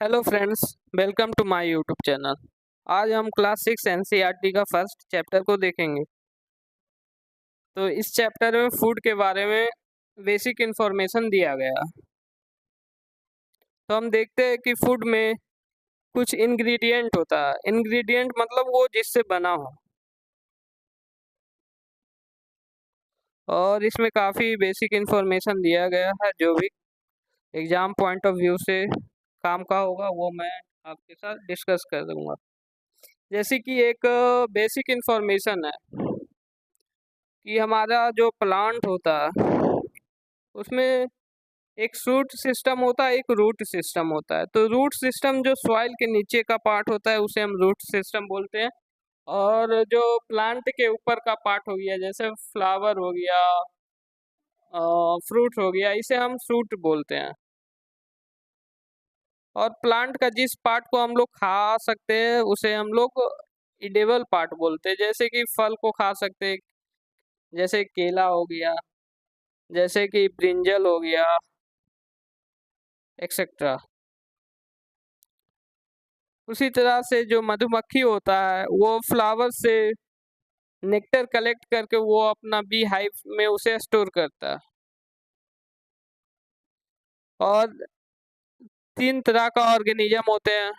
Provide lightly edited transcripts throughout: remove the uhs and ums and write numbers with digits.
Hello friends, welcome to my YouTube channel. आज हम class 6 NCERT का फर्स्ट चैप्टर को देखेंगे। तो इस चैप्टर में फूड के बारे में बेसिक इंफॉर्मेशन दिया गया। तो हम देखते हैं कि फूड में कुछ इंग्रेडिएंट होता है। इंग्रेडिएंट मतलब वो जिससे बना हो, और इसमें काफ़ी बेसिक इंफॉर्मेशन दिया गया है जो भी एग्जाम पॉइंट ऑफ व्यू से काम का होगा वो मैं आपके साथ डिस्कस कर दूंगा। जैसे कि एक बेसिक इंफॉर्मेशन है कि हमारा जो प्लांट होता है उसमें एक शूट सिस्टम होता है, एक रूट सिस्टम होता है। तो रूट सिस्टम जो सॉइल के नीचे का पार्ट होता है उसे हम रूट सिस्टम बोलते हैं, और जो प्लांट के ऊपर का पार्ट हो गया जैसे फ्लावर हो गया, फ्रूट हो गया, इसे हम फ्रूट बोलते हैं। और प्लांट का जिस पार्ट को हम लोग खा सकते हैं उसे हम लोग इडेबल पार्ट बोलते हैं। जैसे कि फल को खा सकते हैं, जैसे केला हो गया, जैसे कि ब्रिंजल हो गया, एक्सेट्रा। उसी तरह से जो मधुमक्खी होता है वो फ्लावर से नेक्टर कलेक्ट करके वो अपना बी हाइव में उसे स्टोर करता है। और तीन तरह का ऑर्गेनिज्म होते हैं,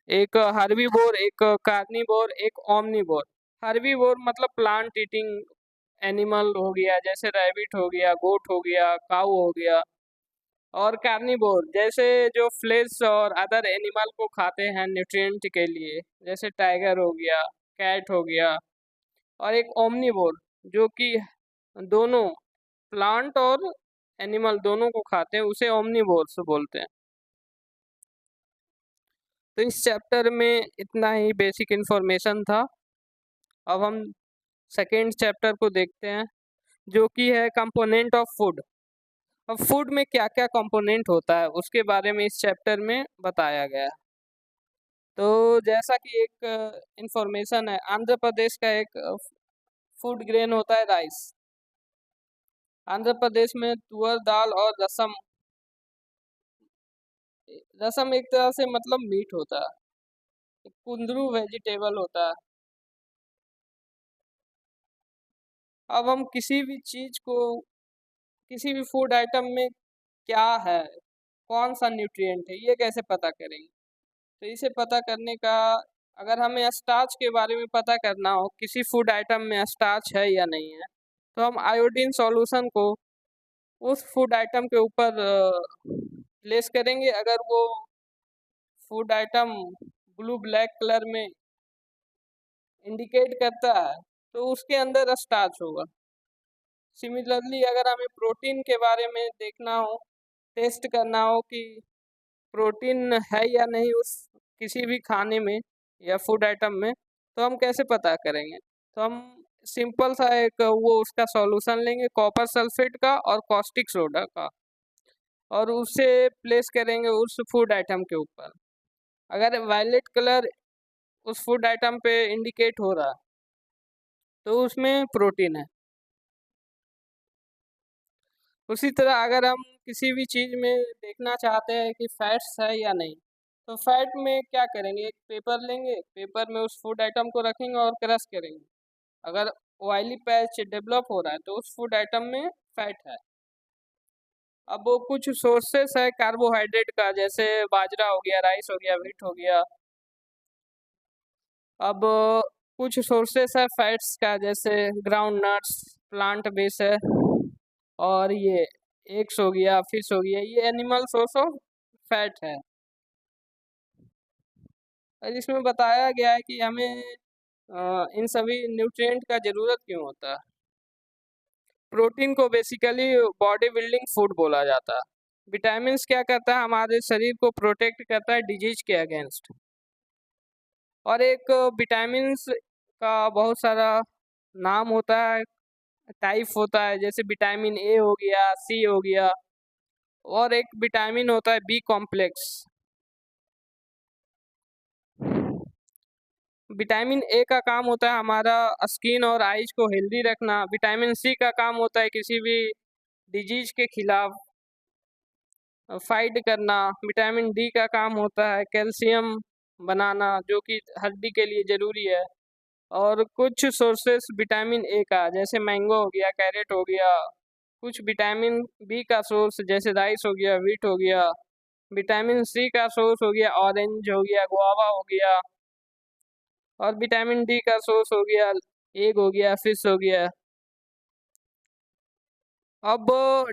एक हर्बीवोर, एक कार्निवोर, एक ओमनिवोर। हर्बीवोर मतलब प्लांट ईटिंग एनिमल हो गया, जैसे रैबिट हो गया, गोट हो गया, काऊ हो गया। और कार्निवोर जैसे जो फ्लेश और अदर एनिमल को खाते हैं न्यूट्रिएंट के लिए, जैसे टाइगर हो गया, कैट हो गया। और एक ओमनिवोर जो कि दोनों प्लांट और एनिमल दोनों को खाते हैं, उसे ओमनिवोर्स बोलते हैं। तो इस चैप्टर में इतना ही बेसिक इन्फॉर्मेशन था। अब हम सेकेंड चैप्टर को देखते हैं जो कि है कंपोनेंट ऑफ फूड। अब फूड में क्या क्या कंपोनेंट होता है उसके बारे में इस चैप्टर में बताया गया है। तो जैसा कि एक इंफॉर्मेशन है, आंध्र प्रदेश का एक फूड ग्रेन होता है राइस। आंध्र प्रदेश में तुअर दाल और रसम, रसम एक तरह से मतलब मीट होता है, एक कुंदरू वेजिटेबल होता है। अब हम किसी भी चीज को, किसी भी फूड आइटम में क्या है, कौन सा न्यूट्रिएंट है, ये कैसे पता करेंगे? तो इसे पता करने का, अगर हमें स्टार्च के बारे में पता करना हो किसी फूड आइटम में स्टार्च है या नहीं है, तो हम आयोडीन सॉल्यूशन को उस फूड आइटम के ऊपर प्लेस करेंगे। अगर वो food item blue black colour में इंडिकेट करता है तो उसके अंदर स्टार्च होगा। सिमिलरली अगर हमें प्रोटीन के बारे में देखना हो, टेस्ट करना हो कि प्रोटीन है या नहीं उस किसी भी खाने में या फूड आइटम में, तो हम कैसे पता करेंगे? तो हम सिंपल सा एक वो उसका सॉल्यूशन लेंगे कॉपर सल्फेट का और कॉस्टिक सोडा का, और उसे प्लेस करेंगे उस फूड आइटम के ऊपर। अगर वायलेट कलर उस फूड आइटम पे इंडिकेट हो रहा है तो उसमें प्रोटीन है। उसी तरह अगर हम किसी भी चीज़ में देखना चाहते हैं कि फैट्स है या नहीं, तो फैट में क्या करेंगे, एक पेपर लेंगे, पेपर में उस फूड आइटम को रखेंगे और क्रश करेंगे। अगर ऑयली पैच डेवलप हो रहा है तो उस फूड आइटम में फैट है। अब वो कुछ सोर्सेस है कार्बोहाइड्रेट का, जैसे बाजरा हो गया, राइस हो गया, व्हीट हो गया। अब कुछ सोर्सेस है फैट्स का, जैसे ग्राउंड नट्स, प्लांट बेस है, और ये एग्स हो गया, फिश हो गया, ये एनिमल सोर्स ऑफ फैट है। और इसमें बताया गया है कि हमें इन सभी न्यूट्रिएंट का ज़रूरत क्यों होता है। प्रोटीन को बेसिकली बॉडी बिल्डिंग फूड बोला जाता है। विटामिन्स क्या करता है, हमारे शरीर को प्रोटेक्ट करता है डिजीज के अगेंस्ट। और एक विटामिन्स का बहुत सारा नाम होता है, टाइप होता है, जैसे विटामिन ए हो गया, सी हो गया, और एक विटामिन होता है बी कॉम्प्लेक्स। विटामिन ए का काम होता है हमारा स्किन और आइज को हेल्दी रखना। विटामिन सी का काम होता है किसी भी डिजीज के खिलाफ फाइट करना। विटामिन डी का काम होता है कैल्शियम बनाना, जो कि हड्डी के लिए ज़रूरी है। और कुछ सोर्सेस विटामिन ए का, जैसे मैंगो हो गया, कैरेट हो गया। कुछ विटामिन बी का सोर्स जैसे राइस हो गया, व्हीट हो गया। विटामिन सी का सोर्स हो गया ऑरेंज हो गया, गुआवा हो गया। और विटामिन डी का सोर्स हो गया एग हो गया, फिश हो गया। अब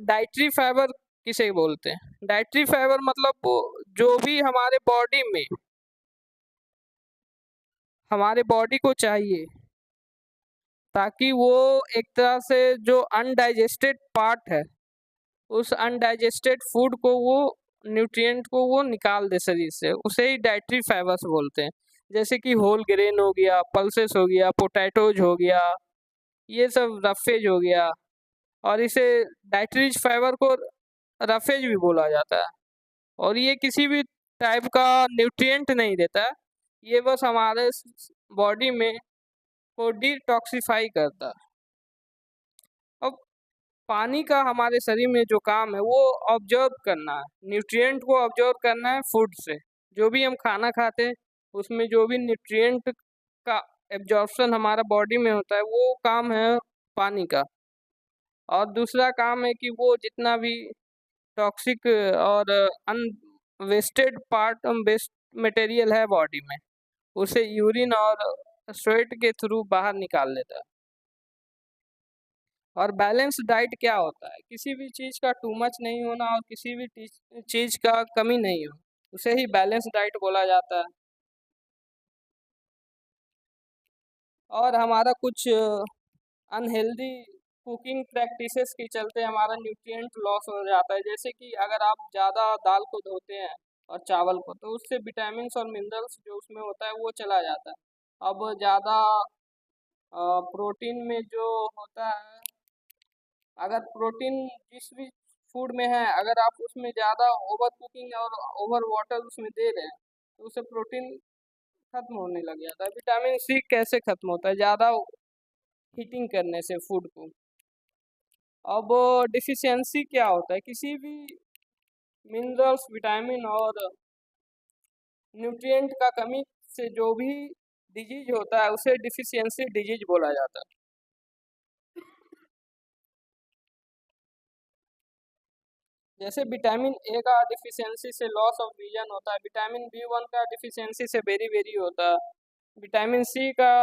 डाइटरी फाइबर किसे बोलते हैं? डाइटरी फाइबर मतलब जो भी हमारे बॉडी में, हमारे बॉडी को चाहिए, ताकि वो एक तरह से जो अनडाइजेस्टेड पार्ट है, उस अनडाइजेस्टेड फूड को वो, न्यूट्रिएंट को वो निकाल दे शरीर से, उसे ही डाइटरी फाइबर्स बोलते हैं। जैसे कि होल ग्रेन हो गया, पल्सेस हो गया, पोटैटोज हो गया, ये सब रफेज हो गया। और इसे डाइटरी फाइबर को रफेज भी बोला जाता है। और ये किसी भी टाइप का न्यूट्रिएंट नहीं देता है, ये बस हमारे बॉडी में को डिटॉक्सिफाई करता है। अब पानी का हमारे शरीर में जो काम है वो ऑब्जर्व करना है, न्यूट्रिएंट को ऑब्जर्व करना है फूड से। जो भी हम खाना खाते हैं उसमें जो भी न्यूट्रिएंट का एब्जॉर्प्शन हमारा बॉडी में होता है, वो काम है पानी का। और दूसरा काम है कि वो जितना भी टॉक्सिक और अनवेस्टेड पार्ट, वेस्ट मटेरियल है बॉडी में, उसे यूरिन और स्वेट के थ्रू बाहर निकाल लेता है। और बैलेंस डाइट क्या होता है? किसी भी चीज़ का टू मच नहीं होना और किसी भी चीज़ का कमी नहीं हो, उसे ही बैलेंस डाइट बोला जाता है। और हमारा कुछ अनहेल्दी कुकिंग प्रैक्टिसेस के चलते हमारा न्यूट्रिएंट लॉस हो जाता है। जैसे कि अगर आप ज़्यादा दाल को धोते हैं और चावल को, तो उससे विटामिन और मिनरल्स जो उसमें होता है वो चला जाता है। अब ज़्यादा प्रोटीन में जो होता है, अगर प्रोटीन जिस भी फूड में है, अगर आप उसमें ज़्यादा ओवर कुकिंग और ओवर वाटर उसमें दे रहे हैं, तो उससे प्रोटीन खत्म होने लग जाता है। विटामिन सी कैसे खत्म होता है? ज़्यादा हीटिंग करने से फूड को। अब डिफिशियंसी क्या होता है? किसी भी मिनरल्स, विटामिन और न्यूट्रिएंट का कमी से जो भी डिजीज होता है, उसे डिफिशियंसी डिजीज बोला जाता है। जैसे विटामिन ए का डिफिशियंसी से लॉस ऑफ विजन होता है, विटामिन बी1 का डिफिशियंसी से बेरी बेरी होता है, विटामिन सी का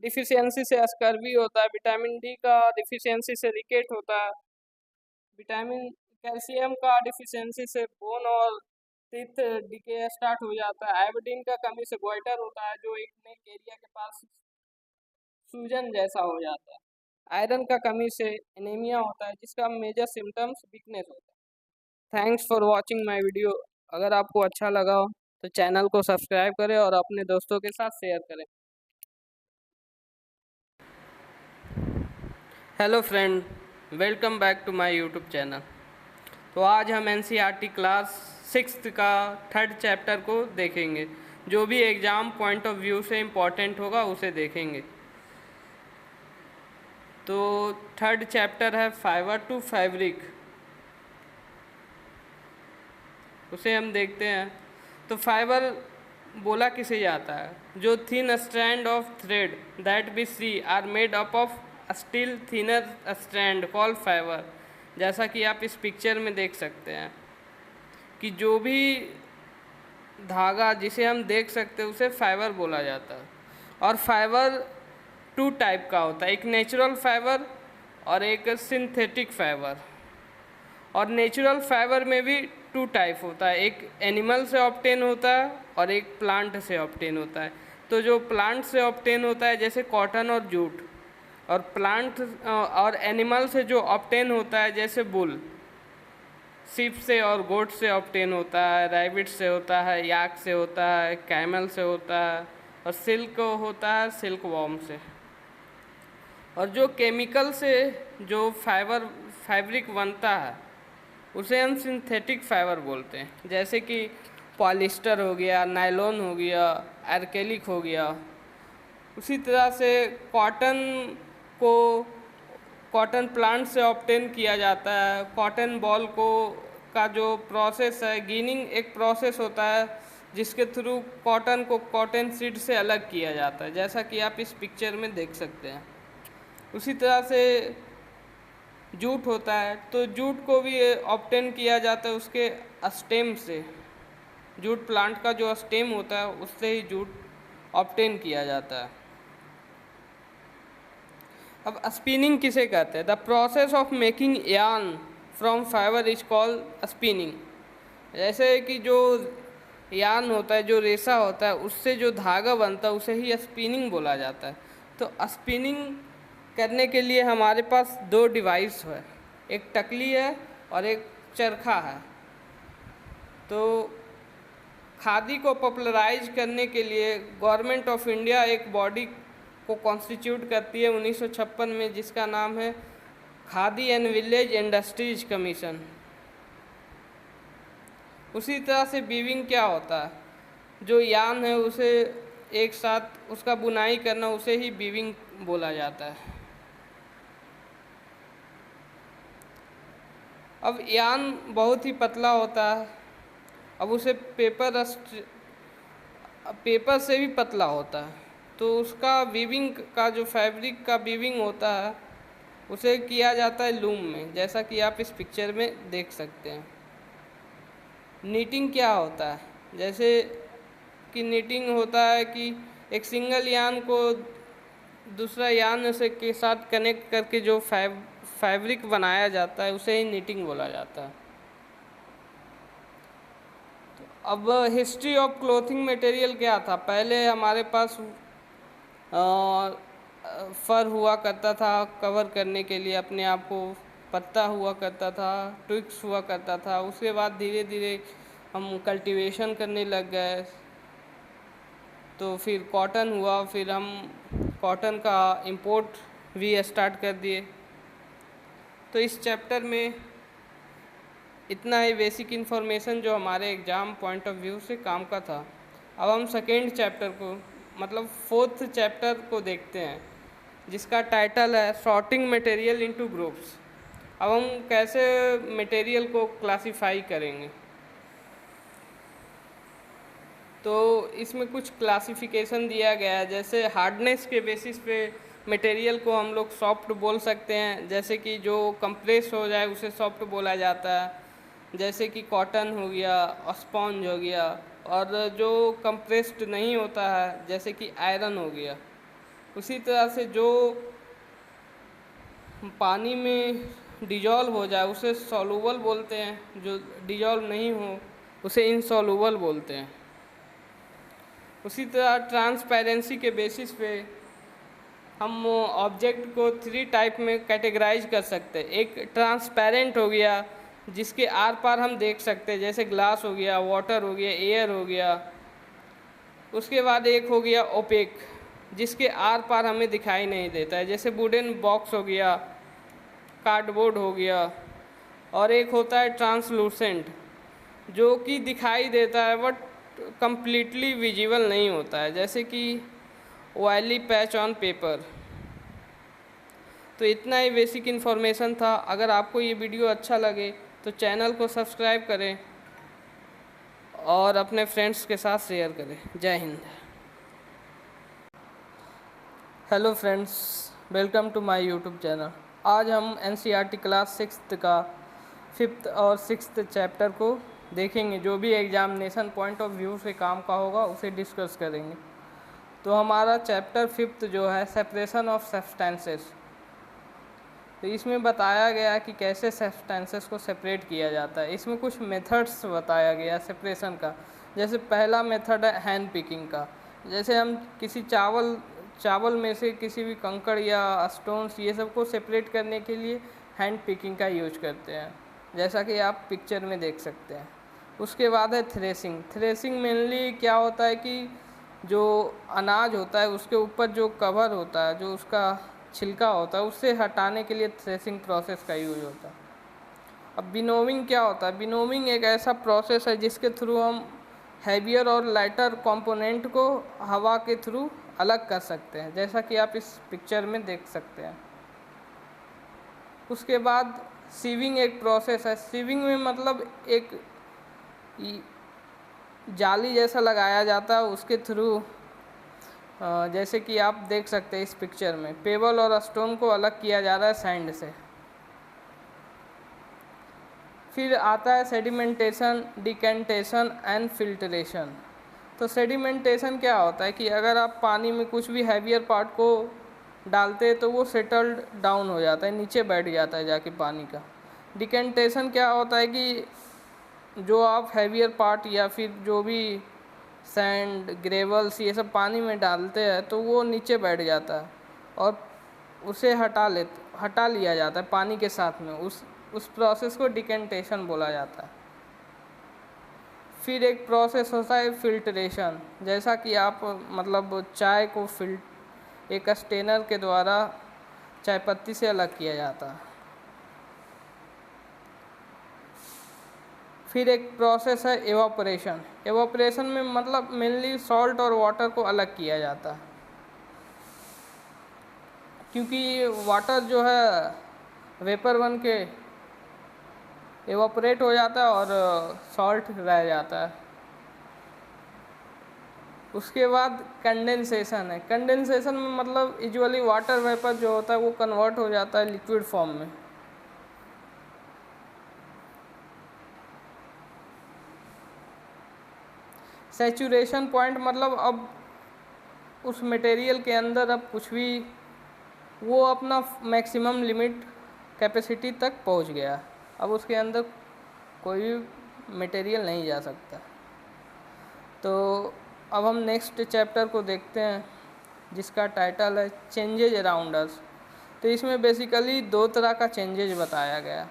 डिफिशियंसी से स्कर्वी होता है, विटामिन डी का डिफिशियंसी से रिकेट होता है, विटामिन कैल्शियम का डिफिशियंसी से बोन और टीथ डिके स्टार्ट हो जाता है, आयोडीन का कमी से गोइटर होता है, जो एक नेक एरिया के पास सूजन जैसा हो जाता है, आयरन का कमी से एनीमिया होता है, जिसका मेजर सिम्टम्स वीकनेस होता है। Thanks for watching my video. अगर आपको अच्छा लगा हो तो चैनल को सब्सक्राइब करें और अपने दोस्तों के साथ शेयर करें। Hello friend, welcome back to my YouTube channel. तो आज हम एनसीईआरटी क्लास 6th का 3rd चैप्टर को देखेंगे। जो भी एग्ज़ाम पॉइंट ऑफ व्यू से इम्पोर्टेंट होगा उसे देखेंगे। तो 3rd चैप्टर है फाइबर टू फैब्रिक, उसे हम देखते हैं। तो फाइबर बोला किसे जाता है? जो thin strand of thread that we see are made up of still thinner strand called fibre. जैसा कि आप इस पिक्चर में देख सकते हैं कि जो भी धागा जिसे हम देख सकते हैं उसे फाइबर बोला जाता है। और फाइबर 2 टाइप का होता है, एक नेचुरल फाइबर और एक सिंथेटिक फाइबर। और नेचुरल फाइबर में भी 2 टाइप होता है, एक एनिमल से ऑब्टेन होता है और एक प्लांट से ऑब्टेन होता है। तो जो प्लांट से ऑब्टेन होता है जैसे कॉटन और जूट, और प्लांट और एनिमल से जो ऑब्टेन होता है जैसे वुल, शिप से और गोट से ऑब्टेन होता है, रैबिट से होता है, याक से होता है, कैमल से होता है, और सिल्क होता है सिल्क वॉर्म से। और जो केमिकल से जो फैब्रिक बनता है उसे हम सिंथेटिक फाइबर बोलते हैं। जैसे कि पॉलिस्टर हो गया, नायलॉन हो गया, एक्रेलिक हो गया। उसी तरह से कॉटन प्लांट से ऑब्टेन किया जाता है। कॉटन बॉल को का जो प्रोसेस है, गिनिंग एक प्रोसेस होता है जिसके थ्रू कॉटन को कॉटन सीड से अलग किया जाता है, जैसा कि आप इस पिक्चर में देख सकते हैं। उसी तरह से जूट होता है, तो जूट को भी ऑब्टेन किया जाता है उसके स्टेम से। जूट प्लांट का जो स्टेम होता है उससे ही जूट ऑब्टेन किया जाता है। अब स्पिनिंग किसे कहते हैं? The process of making yarn from fibre is called spinning. जैसे कि जो यार्न होता है, जो रेशा होता है, उससे जो धागा बनता है उसे ही स्पिनिंग बोला जाता है। तो स्पिनिंग करने के लिए हमारे पास दो डिवाइस है, एक टकली है और एक चरखा है। तो खादी को पॉपुलराइज करने के लिए गवर्नमेंट ऑफ इंडिया एक बॉडी को कॉन्स्टिट्यूट करती है 1956 में, जिसका नाम है khadi and village industries commission. उसी तरह से वीविंग क्या होता है? जो यार्न है उसे एक साथ उसका बुनाई करना, उसे ही वीविंग बोला जाता है। अब यार्न बहुत ही पतला होता है, अब उसे पेपर से भी पतला होता है, तो उसका वीविंग का जो फैब्रिक का वीविंग होता है उसे किया जाता है लूम में, जैसा कि आप इस पिक्चर में देख सकते हैं। नीटिंग क्या होता है? जैसे कि नीटिंग होता है कि एक सिंगल यार्न को दूसरा यार्न से के साथ कनेक्ट करके जो फैब्रिक बनाया जाता है उसे ही नीटिंग बोला जाता है। अब हिस्ट्री ऑफ क्लोथिंग मटेरियल क्या था? पहले हमारे पास फर हुआ करता था कवर करने के लिए अपने आप को, पत्ता हुआ करता था, ट्विक्स हुआ करता था। उसके बाद धीरे धीरे हम कल्टीवेशन करने लग गए, तो फिर कॉटन हुआ, फिर हम कॉटन का इंपोर्ट भी स्टार्ट कर दिए। तो इस चैप्टर में इतना ही बेसिक इन्फॉर्मेशन जो हमारे एग्ज़ाम पॉइंट ऑफ व्यू से काम का था। अब हम सेकेंड चैप्टर को, मतलब फोर्थ चैप्टर को देखते हैं, जिसका टाइटल है सॉर्टिंग मटेरियल इनटू ग्रुप्स। अब हम कैसे मटेरियल को क्लासिफाई करेंगे, तो इसमें कुछ क्लासिफिकेशन दिया गया है। जैसे हार्डनेस के बेसिस पे मटेरियल को हम लोग सॉफ्ट बोल सकते हैं, जैसे कि जो कंप्रेस हो जाए उसे सॉफ्ट बोला जाता है, जैसे कि कॉटन हो गया, स्पॉन्ज हो गया। और जो कंप्रेस्ड नहीं होता है जैसे कि आयरन हो गया। उसी तरह से जो पानी में डिजॉल्व हो जाए उसे सॉल्युबल बोलते हैं, जो डिजॉल्व नहीं हो उसे इनसॉल्युबल बोलते हैं। उसी तरह ट्रांसपेरेंसी के बेसिस पे हम ऑब्जेक्ट को 3 टाइप में कैटेगराइज कर सकते हैं। एक ट्रांसपेरेंट हो गया, जिसके आर पार हम देख सकते हैं, जैसे ग्लास हो गया, वाटर हो गया, एयर हो गया। उसके बाद एक हो गया ओपेक, जिसके आर पार हमें दिखाई नहीं देता है, जैसे वुडन बॉक्स हो गया, कार्डबोर्ड हो गया। और एक होता है ट्रांसलूसेंट, जो कि दिखाई देता है बट कंप्लीटली विजिबल नहीं होता है, जैसे कि ऑयली पैच ऑन पेपर। तो इतना ही बेसिक इन्फॉर्मेशन था। अगर आपको ये वीडियो अच्छा लगे तो चैनल को सब्सक्राइब करें और अपने फ्रेंड्स के साथ शेयर करें। जय हिंद। Hello friends, welcome to my YouTube channel. आज हम एनसीईआरटी क्लास 6 का 5th और 6th चैप्टर को देखेंगे, जो भी एग्जामिनेशन पॉइंट ऑफ व्यू से काम का होगा उसे डिस्कस करेंगे। तो हमारा चैप्टर 5th जो है सेपरेशन ऑफ सब्सटेंसेस, तो इसमें बताया गया कि कैसे सब्सटेंसेस को सेपरेट किया जाता है। इसमें कुछ मेथड्स बताया गया सेपरेशन का। जैसे पहला मेथड है हैंड पिकिंग का। जैसे हम किसी चावल में से किसी भी कंकड़ या स्टोन्स ये सब को सेपरेट करने के लिए हैंड पिकिंग का यूज करते हैं, जैसा कि आप पिक्चर में देख सकते हैं। उसके बाद है थ्रेसिंग। थ्रेसिंग मेनली क्या होता है कि जो अनाज होता है उसके ऊपर जो कवर होता है, जो उसका छिलका होता है, उससे हटाने के लिए थ्रेसिंग प्रोसेस का यूज होता है। अब विनोविंग क्या होता है? विनोविंग एक ऐसा प्रोसेस है जिसके थ्रू हम हैवियर और लाइटर कंपोनेंट को हवा के थ्रू अलग कर सकते हैं, जैसा कि आप इस पिक्चर में देख सकते हैं। उसके बाद सीविंग एक प्रोसेस है। सीविंग में मतलब एक जाली जैसा लगाया जाता है, उसके थ्रू जैसे कि आप देख सकते हैं इस पिक्चर में, पेबल और स्टोन को अलग किया जा रहा है सैंड से। फिर आता है सेडिमेंटेशन, डिकेंटेशन एंड फिल्ट्रेशन। तो सेडिमेंटेशन क्या होता है कि अगर आप पानी में कुछ भी हैवियर पार्ट को डालते हैं तो वो सेटल्ड डाउन हो जाता है, नीचे बैठ जाता है जाके पानी का। डिकेंटेशन क्या होता है कि जो आप हैवियर पार्ट या फिर जो भी सैंड, ग्रेवल्स, ये सब पानी में डालते हैं तो वो नीचे बैठ जाता है और उसे हटा लिया जाता है पानी के साथ में। उस प्रोसेस को डिकेंटेशन बोला जाता है। फिर एक प्रोसेस होता है फिल्ट्रेशन। जैसा कि आप मतलब चाय को एक स्टेनर के द्वारा चाय पत्ती से अलग किया जाता है। फिर एक प्रोसेस है एवापोरेशन। एवापोरेशन में मतलब मेनली सॉल्ट और वाटर को अलग किया जाता है, क्योंकि वाटर जो है वेपर बन के एवापोरेट हो जाता है और सॉल्ट रह जाता है। उसके बाद कंडेंसेशन है। कंडेंसेशन में मतलब यूजुअली वाटर वेपर जो होता है वो कन्वर्ट हो जाता है लिक्विड फॉर्म में। सैचुरेशन पॉइंट मतलब अब उस मटेरियल के अंदर अब कुछ भी वो अपना मैक्सिमम लिमिट कैपेसिटी तक पहुंच गया, अब उसके अंदर कोई भी मटेरियल नहीं जा सकता। तो अब हम नेक्स्ट चैप्टर को देखते हैं जिसका टाइटल है चेंजेज अराउंड अस। तो इसमें बेसिकली दो तरह का चेंजेज बताया गया।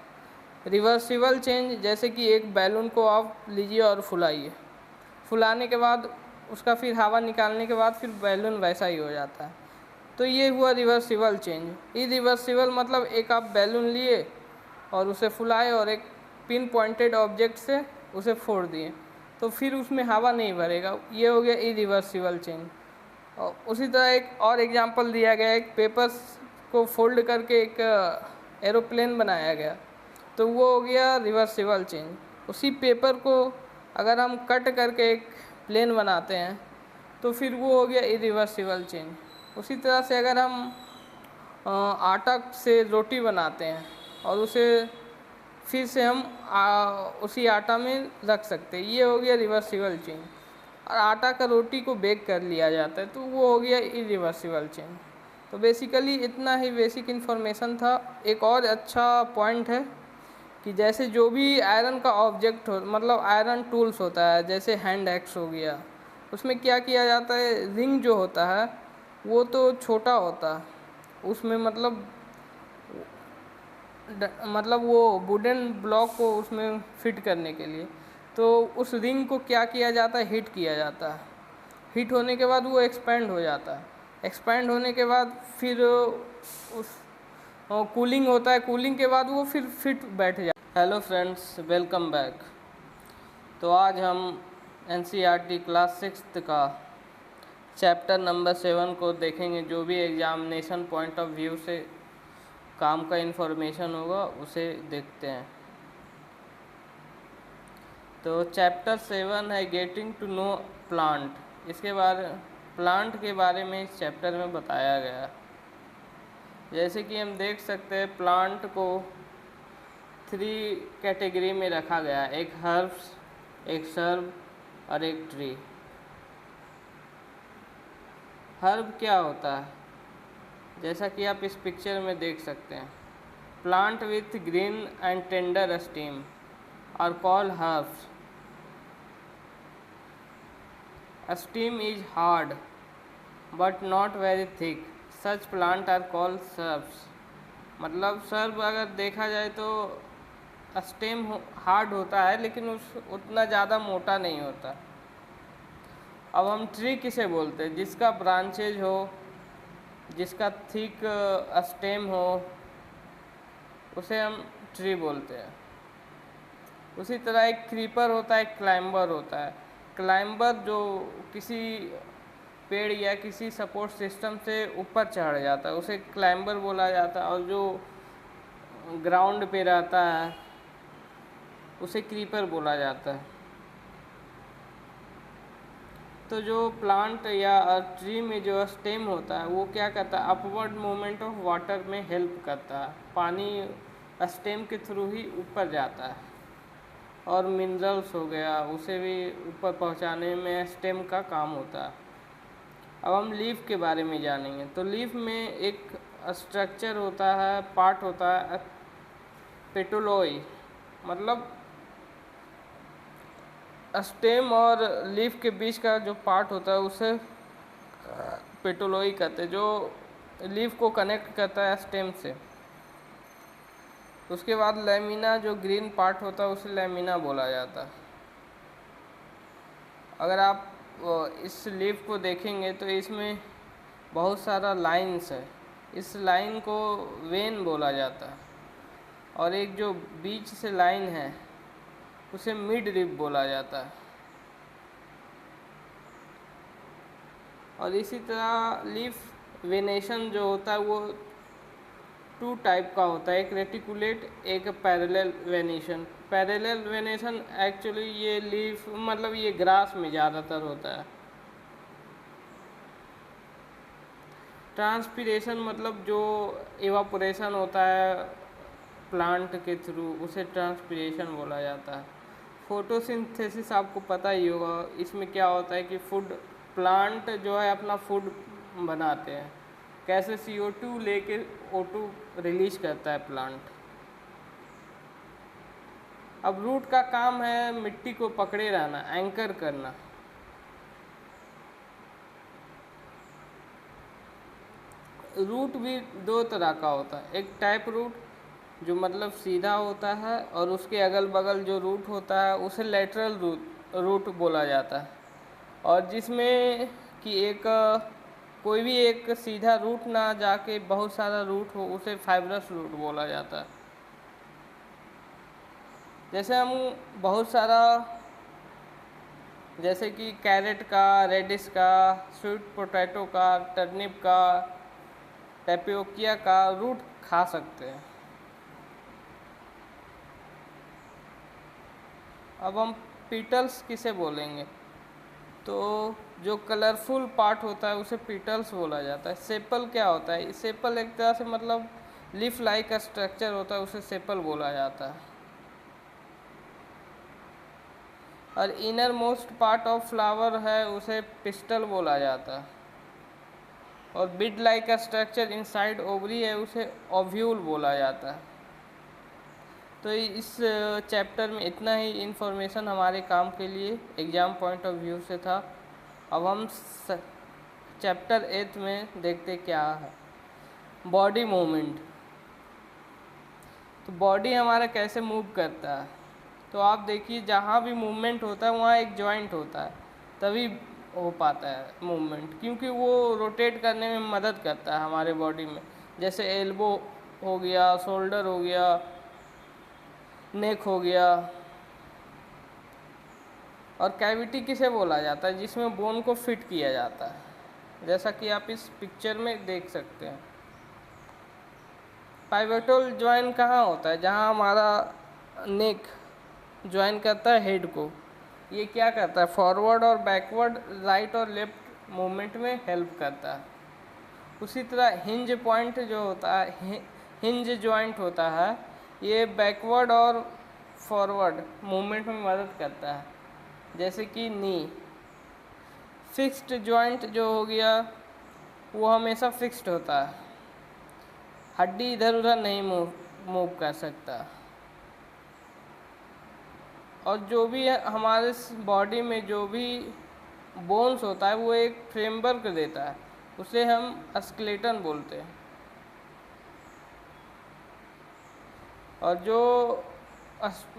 रिवर्सिबल चेंज, जैसे कि एक बैलून को आप लीजिए और फुलाइए, फुलाने के बाद उसका फिर हवा निकालने के बाद फिर बैलून वैसा ही हो जाता है, तो ये हुआ रिवर्सिबल चेंज। इरिवर्सिबल मतलब एक आप बैलून लिए और उसे फुलाए और एक पिन पॉइंटेड ऑब्जेक्ट से उसे फोड़ दिए तो फिर उसमें हवा नहीं भरेगा, ये हो गया इरिवर्सिबल चेंज। और उसी तरह एक और एग्जांपल दिया गया, एक पेपर्स को फोल्ड करके एक एरोप्लेन बनाया गया तो वो हो गया रिवर्सिबल चेंज। उसी पेपर को अगर हम कट करके एक प्लेन बनाते हैं तो फिर वो हो गया इरिवर्सिबल चेंज। उसी तरह से अगर हम आटा से रोटी बनाते हैं और उसे फिर से हम उसी आटा में रख सकते हैं, ये हो गया रिवर्सिबल चेंज। और आटा का रोटी को बेक कर लिया जाता है तो वो हो गया इरिवर्सिबल चेंज। तो बेसिकली इतना ही बेसिक इन्फॉर्मेशन था। एक और अच्छा पॉइंट है कि जैसे जो भी आयरन का ऑब्जेक्ट हो, मतलब आयरन टूल्स होता है, जैसे हैंड एक्स हो गया, उसमें क्या किया जाता है, रिंग जो होता है वो तो छोटा होता है, उसमें मतलब वो वुडन ब्लॉक को उसमें फिट करने के लिए, तो उस रिंग को क्या किया जाता है, हीट किया जाता है। हीट होने के बाद वो एक्सपेंड हो जाता है। एक्सपेंड होने के बाद फिर उस कूलिंग होता है, कूलिंग के बाद वो फिर फिट बैठ जाता है। Hello friends, welcome back. तो आज हम NCERT क्लास 6 का चैप्टर नंबर 7 को देखेंगे। जो भी एग्जामिनेशन पॉइंट ऑफ व्यू से काम का इन्फॉर्मेशन होगा उसे देखते हैं। तो चैप्टर 7 है गेटिंग टू नो प्लांट। इसके बारे प्लांट के बारे में इस चैप्टर में बताया गया। जैसे कि हम देख सकते हैं प्लांट को 3 कैटेगरी में रखा गया है, एक हर्ब्स, एक सर्ब और एक ट्री। हर्ब क्या होता है, जैसा कि आप इस पिक्चर में देख सकते हैं, plant with green and tender stem are called herbs. Stem is hard but not very thick, such plant are called shrubs. मतलब सर्ब अगर देखा जाए तो स्टेम हार्ड होता है लेकिन उतना ज़्यादा मोटा नहीं होता। अब हम ट्री किसे बोलते हैं, जिसका ब्रांचेज हो, जिसका थिक स्टेम हो, उसे हम ट्री बोलते हैं। उसी तरह एक क्रीपर होता है, एक क्लाइंबर होता है। क्लाइंबर जो किसी पेड़ या किसी सपोर्ट सिस्टम से ऊपर चढ़ जाता है उसे क्लाइंबर बोला जाता है। और जो ग्राउंड पे रहता है उसे क्रीपर बोला जाता है। तो जो प्लांट या ट्री में जो स्टेम होता है वो क्या करता है, अपवर्ड मूवमेंट ऑफ वाटर में हेल्प करता है, पानी स्टेम के थ्रू ही ऊपर जाता है। और मिनरल्स हो गया उसे भी ऊपर पहुंचाने में स्टेम का काम होता है। अब हम लीफ के बारे में जानेंगे। तो लीफ में एक स्ट्रक्चर होता है, पार्ट होता है पेटोलोई, मतलब स्टेम और लीफ के बीच का जो पार्ट होता है उसे पेटोलोई कहते हैं, जो लीफ को कनेक्ट करता है स्टेम से। उसके बाद लैमिना जो ग्रीन पार्ट होता है उसे लैमिना बोला जाता है। अगर आप इस लीफ को देखेंगे तो इसमें बहुत सारा लाइंस है, इस लाइन को वेन बोला जाता है। और एक जो बीच से लाइन है उसे मिड रिब बोला जाता है। और इसी तरह लीफ वेनेशन जो होता है वो 2 टाइप का होता है, एक रेटिकुलेट एक parallel venation. Parallel venation actually ये लीफ मतलब ये ग्रास में ज़्यादातर होता है। ट्रांसपीरेशन मतलब जो इवापोरेशन होता है प्लांट के थ्रू उसे ट्रांसपीरेशन बोला जाता है। फोटोसिंथेसिस आपको पता ही होगा, इसमें क्या होता है कि फूड प्लांट जो है अपना फूड बनाते हैं, कैसे CO2 लेके O2 रिलीज करता है प्लांट। अब रूट का काम है मिट्टी को पकड़े रहना, एंकर करना। रूट भी 2 तरह का होता है, एक टाइप रूट जो मतलब सीधा होता है और उसके अगल बगल जो रूट होता है उसे लेटरल रूट बोला जाता है। और जिसमें कि एक कोई भी एक सीधा रूट ना जाके बहुत सारा रूट हो उसे फाइब्रस रूट बोला जाता है। जैसे हम बहुत सारा जैसे कि कैरेट का, रेडिश का, स्वीट पोटैटो का, टर्निप का, टेपियोकिया का रूट खा सकते हैं। अब हम पीटल्स किसे बोलेंगे, तो जो कलरफुल पार्ट होता है उसे पीटल्स बोला जाता है। सेपल क्या होता है, सेपल एक तरह से मतलब लीफ लाइक स्ट्रक्चर होता है उसे सेपल बोला जाता है। और inner most part of flower है उसे पिस्टल बोला जाता है। और bid like structure inside ovary है उसे ओव्यूल बोला जाता है। तो इस चैप्टर में इतना ही इन्फॉर्मेशन हमारे काम के लिए एग्ज़ाम पॉइंट ऑफ व्यू से था। अब हम चैप्टर 8 में देखते क्या है, बॉडी मूवमेंट। तो बॉडी हमारा कैसे मूव करता है, तो आप देखिए जहाँ भी मूवमेंट होता है वहाँ एक जॉइंट होता है, तभी हो पाता है मूवमेंट, क्योंकि वो रोटेट करने में मदद करता है हमारे बॉडी में। जैसे एल्बो हो गया, शोल्डर हो गया, नेक हो गया। और कैविटी किसे बोला जाता है, जिसमें बोन को फिट किया जाता है, जैसा कि आप इस पिक्चर में देख सकते हैं। पाइवोटल ज्वाइन कहाँ होता है, जहाँ हमारा नेक ज्वाइन करता है हेड को। ये क्या करता है, फॉरवर्ड और बैकवर्ड, राइट और लेफ्ट मूवमेंट में हेल्प करता है। उसी तरह हिंज पॉइंट जो होता है, हिंज जॉइंट होता है, ये बैकवर्ड और फॉरवर्ड मूवमेंट में मदद करता है, जैसे कि नी। फिक्स्ड जॉइंट जो हो गया वो हमेशा फिक्स्ड होता है, हड्डी इधर उधर नहीं मूव कर सकता। और जो भी हमारे बॉडी में जो भी बोन्स होता है वो एक फ्रेमवर्क देता है, उसे हम स्केलेटन बोलते हैं। और जो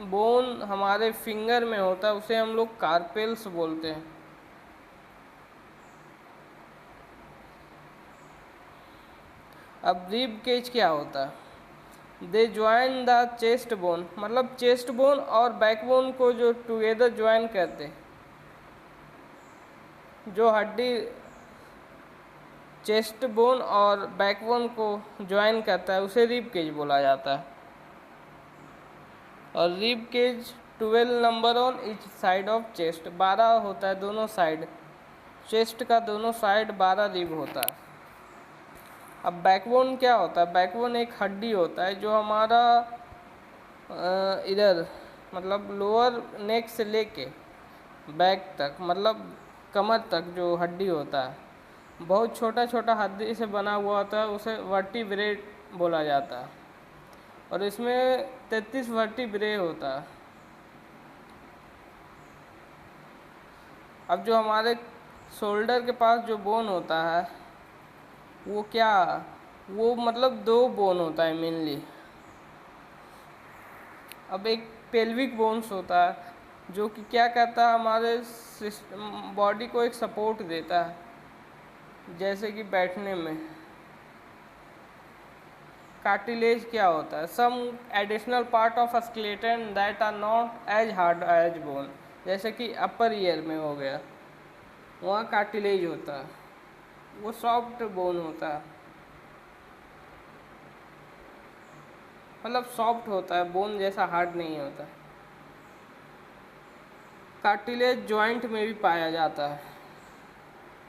बोन हमारे फिंगर में होता है उसे हम लोग कार्पेल्स बोलते हैं। अब रिब केज क्या होता है, they join the chest bone, मतलब चेस्ट बोन और बैकबोन को जो टुगेदर ज्वाइन करते हैं। जो हड्डी चेस्ट बोन और बैकबोन को ज्वाइन करता है उसे रिब केज बोला जाता है। और rib cage 12 number on each side of chest, 12 होता है दोनों साइड, चेस्ट का दोनों साइड 12 रिब होता है। अब बैकबोन क्या होता है? बैकबोन एक हड्डी होता है जो हमारा इधर मतलब लोअर नेक से लेके बैक तक मतलब कमर तक जो हड्डी होता है बहुत छोटा छोटा हड्डी से बना हुआ होता है, उसे वर्टिब्रेट बोला जाता है। और इसमें 33 वर्टिब्रे होता है। अब जो हमारे शोल्डर के पास जो बोन होता है वो क्या, वो मतलब दो बोन होता है मेनली। अब एक पेल्विक बोन्स होता है जो कि क्या करता है, हमारे बॉडी को एक सपोर्ट देता है जैसे कि बैठने में। कार्टिलेज क्या होता है? Some additional part of skeleton that are not as hard as bone, जैसे कि अपर ईयर में हो गया, वहाँ कार्टिलेज होता है, वो सॉफ्ट बोन होता है, मतलब सॉफ्ट होता है, बोन जैसा हार्ड नहीं होता। कार्टिलेज जॉइंट में भी पाया जाता है।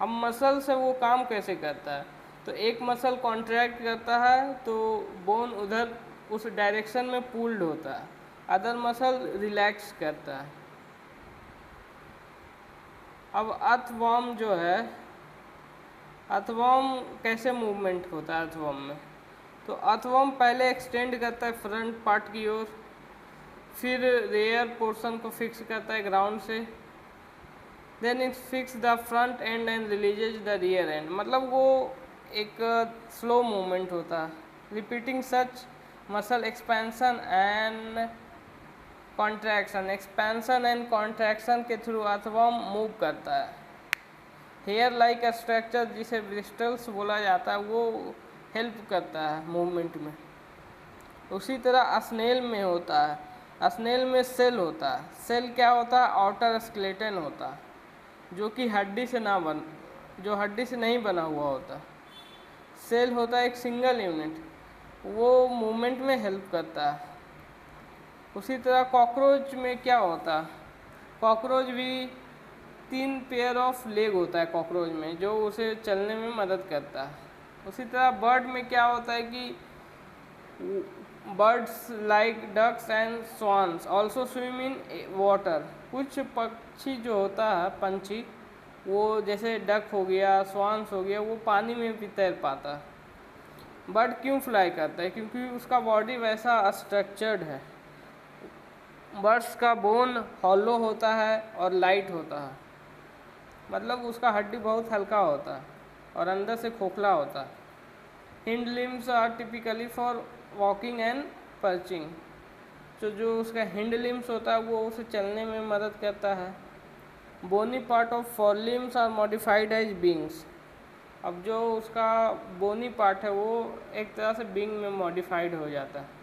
अब मसल से वो काम कैसे करता है? तो एक मसल कॉन्ट्रैक्ट करता है तो बोन उधर उस डायरेक्शन में पुल्ड होता है, अदर मसल रिलैक्स करता है। अब अर्थवॉर्म जो है, अर्थवॉर्म कैसे मूवमेंट होता है अर्थवॉर्म में? तो अर्थवॉर्म पहले एक्सटेंड करता है फ्रंट पार्ट की ओर, फिर रेयर पोर्शन को फिक्स करता है ग्राउंड से, then it fix the front end and releases the rear end, मतलब वो एक स्लो मूवमेंट होता है। Repeating such muscle expansion and contraction, expansion and contraction के थ्रू अर्थवॉर्म मूव करता है। हेयर लाइक स्ट्रक्चर जिसे ब्रिस्टल्स बोला जाता है वो हेल्प करता है मूवमेंट में। उसी तरह स्नेल में होता है, स्नेल में सेल होता है। सेल क्या होता है? आउटर स्केलेटन होता है जो कि हड्डी से ना बन, जो हड्डी से नहीं बना हुआ होता। सेल होता है एक सिंगल यूनिट, वो मूवमेंट में हेल्प करता है। उसी तरह कॉकरोच में क्या होता है? कॉकरोच भी 3 पेयर ऑफ लेग होता है कॉकरोच में, जो उसे चलने में मदद करता है। उसी तरह बर्ड में क्या होता है कि birds like ducks and swans also swim in water, कुछ पक्षी जो होता है पंछी, वो जैसे डक हो गया, स्वान्स हो गया, वो पानी में भी तैर पाता है। बर्ड क्यों फ्लाई करता है? क्योंकि उसका बॉडी वैसा स्ट्रक्चर्ड है। बर्ड्स का बोन हॉलो होता है और लाइट होता है, मतलब उसका हड्डी बहुत हल्का होता है और अंदर से खोखला होता है। Hind limbs are typically for walking and perching, तो जो उसका हिंड लिम्स होता है वो उसे चलने में मदद करता है। Bony part of four limbs are modified as wings, अब जो उसका बोनी पार्ट है वो एक तरह से बिंग में मॉडिफाइड हो जाता है।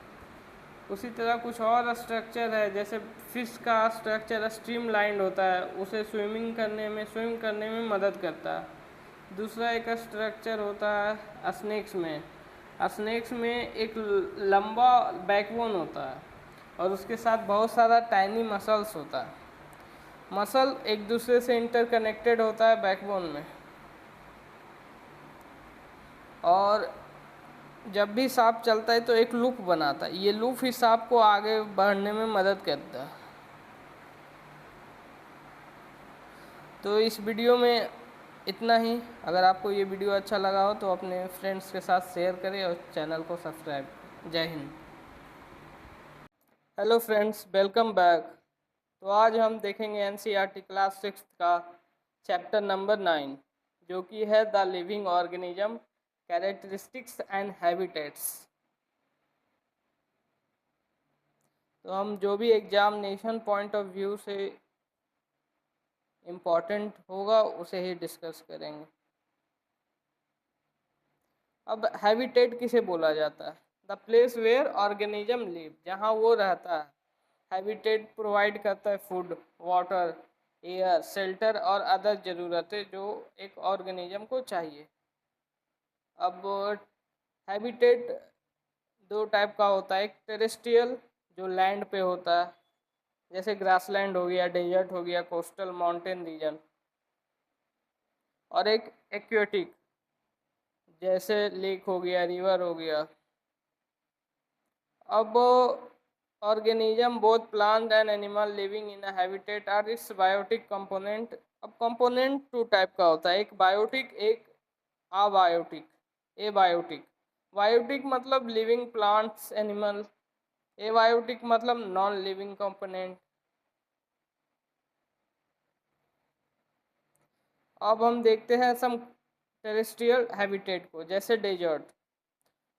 उसी तरह कुछ और स्ट्रक्चर है, जैसे फिश का स्ट्रक्चर स्ट्रीम लाइंड होता है, उसे स्विम करने में मदद करता है। दूसरा एक स्ट्रक्चर होता है स्नेक्स में, स्नेक्स में एक लंबा बैकबोन होता है और उसके साथ बहुत सारा टाइनी मसल्स होता है। मसल एक दूसरे से इंटरकनेक्टेड होता है बैकबोन में, और जब भी सांप चलता है तो एक लूप बनाता है, ये लूप ही सांप को आगे बढ़ने में मदद करता है। तो इस वीडियो में इतना ही। अगर आपको ये वीडियो अच्छा लगा हो तो अपने फ्रेंड्स के साथ शेयर करें और चैनल को सब्सक्राइब। जय हिंद। Hello friends, welcome back. तो आज हम देखेंगे एनसीईआरटी क्लास 6 का चैप्टर नंबर 9, जो कि है the living organism, characteristics and habitats. तो हम जो भी एग्जामिनेशन पॉइंट ऑफ व्यू से इम्पॉर्टेंट होगा उसे ही डिस्कस करेंगे। अब हैबिटेट किसे बोला जाता है? The place where organism live, जहाँ वो रहता है। हैबिटेट प्रोवाइड करता है फूड, वाटर, एयर, शेल्टर और अदर ज़रूरतें जो एक ऑर्गेनिज्म को चाहिए। अब हैबिटेट दो टाइप का होता है, एक टेरेस्ट्रियल जो लैंड पे होता है, जैसे ग्रासलैंड हो गया, डेजर्ट हो गया, कोस्टल माउंटेन रीजन। और एक एक्वेटिक, जैसे लेक हो गया, रिवर हो गया। अब organism both plant and animal living in a habitat are its biotic component. अब कंपोनेंट टू टाइप का होता है, एक बायोटिक, एक अबायोटिक। एबायोटिक, बायोटिक मतलब लिविंग प्लांट्स एनिमल, एबायोटिक मतलब नॉन लिविंग कंपोनेंट। अब हम देखते हैं सम टेरेस्ट्रियल हैबिटेट को, जैसे डेजर्ट।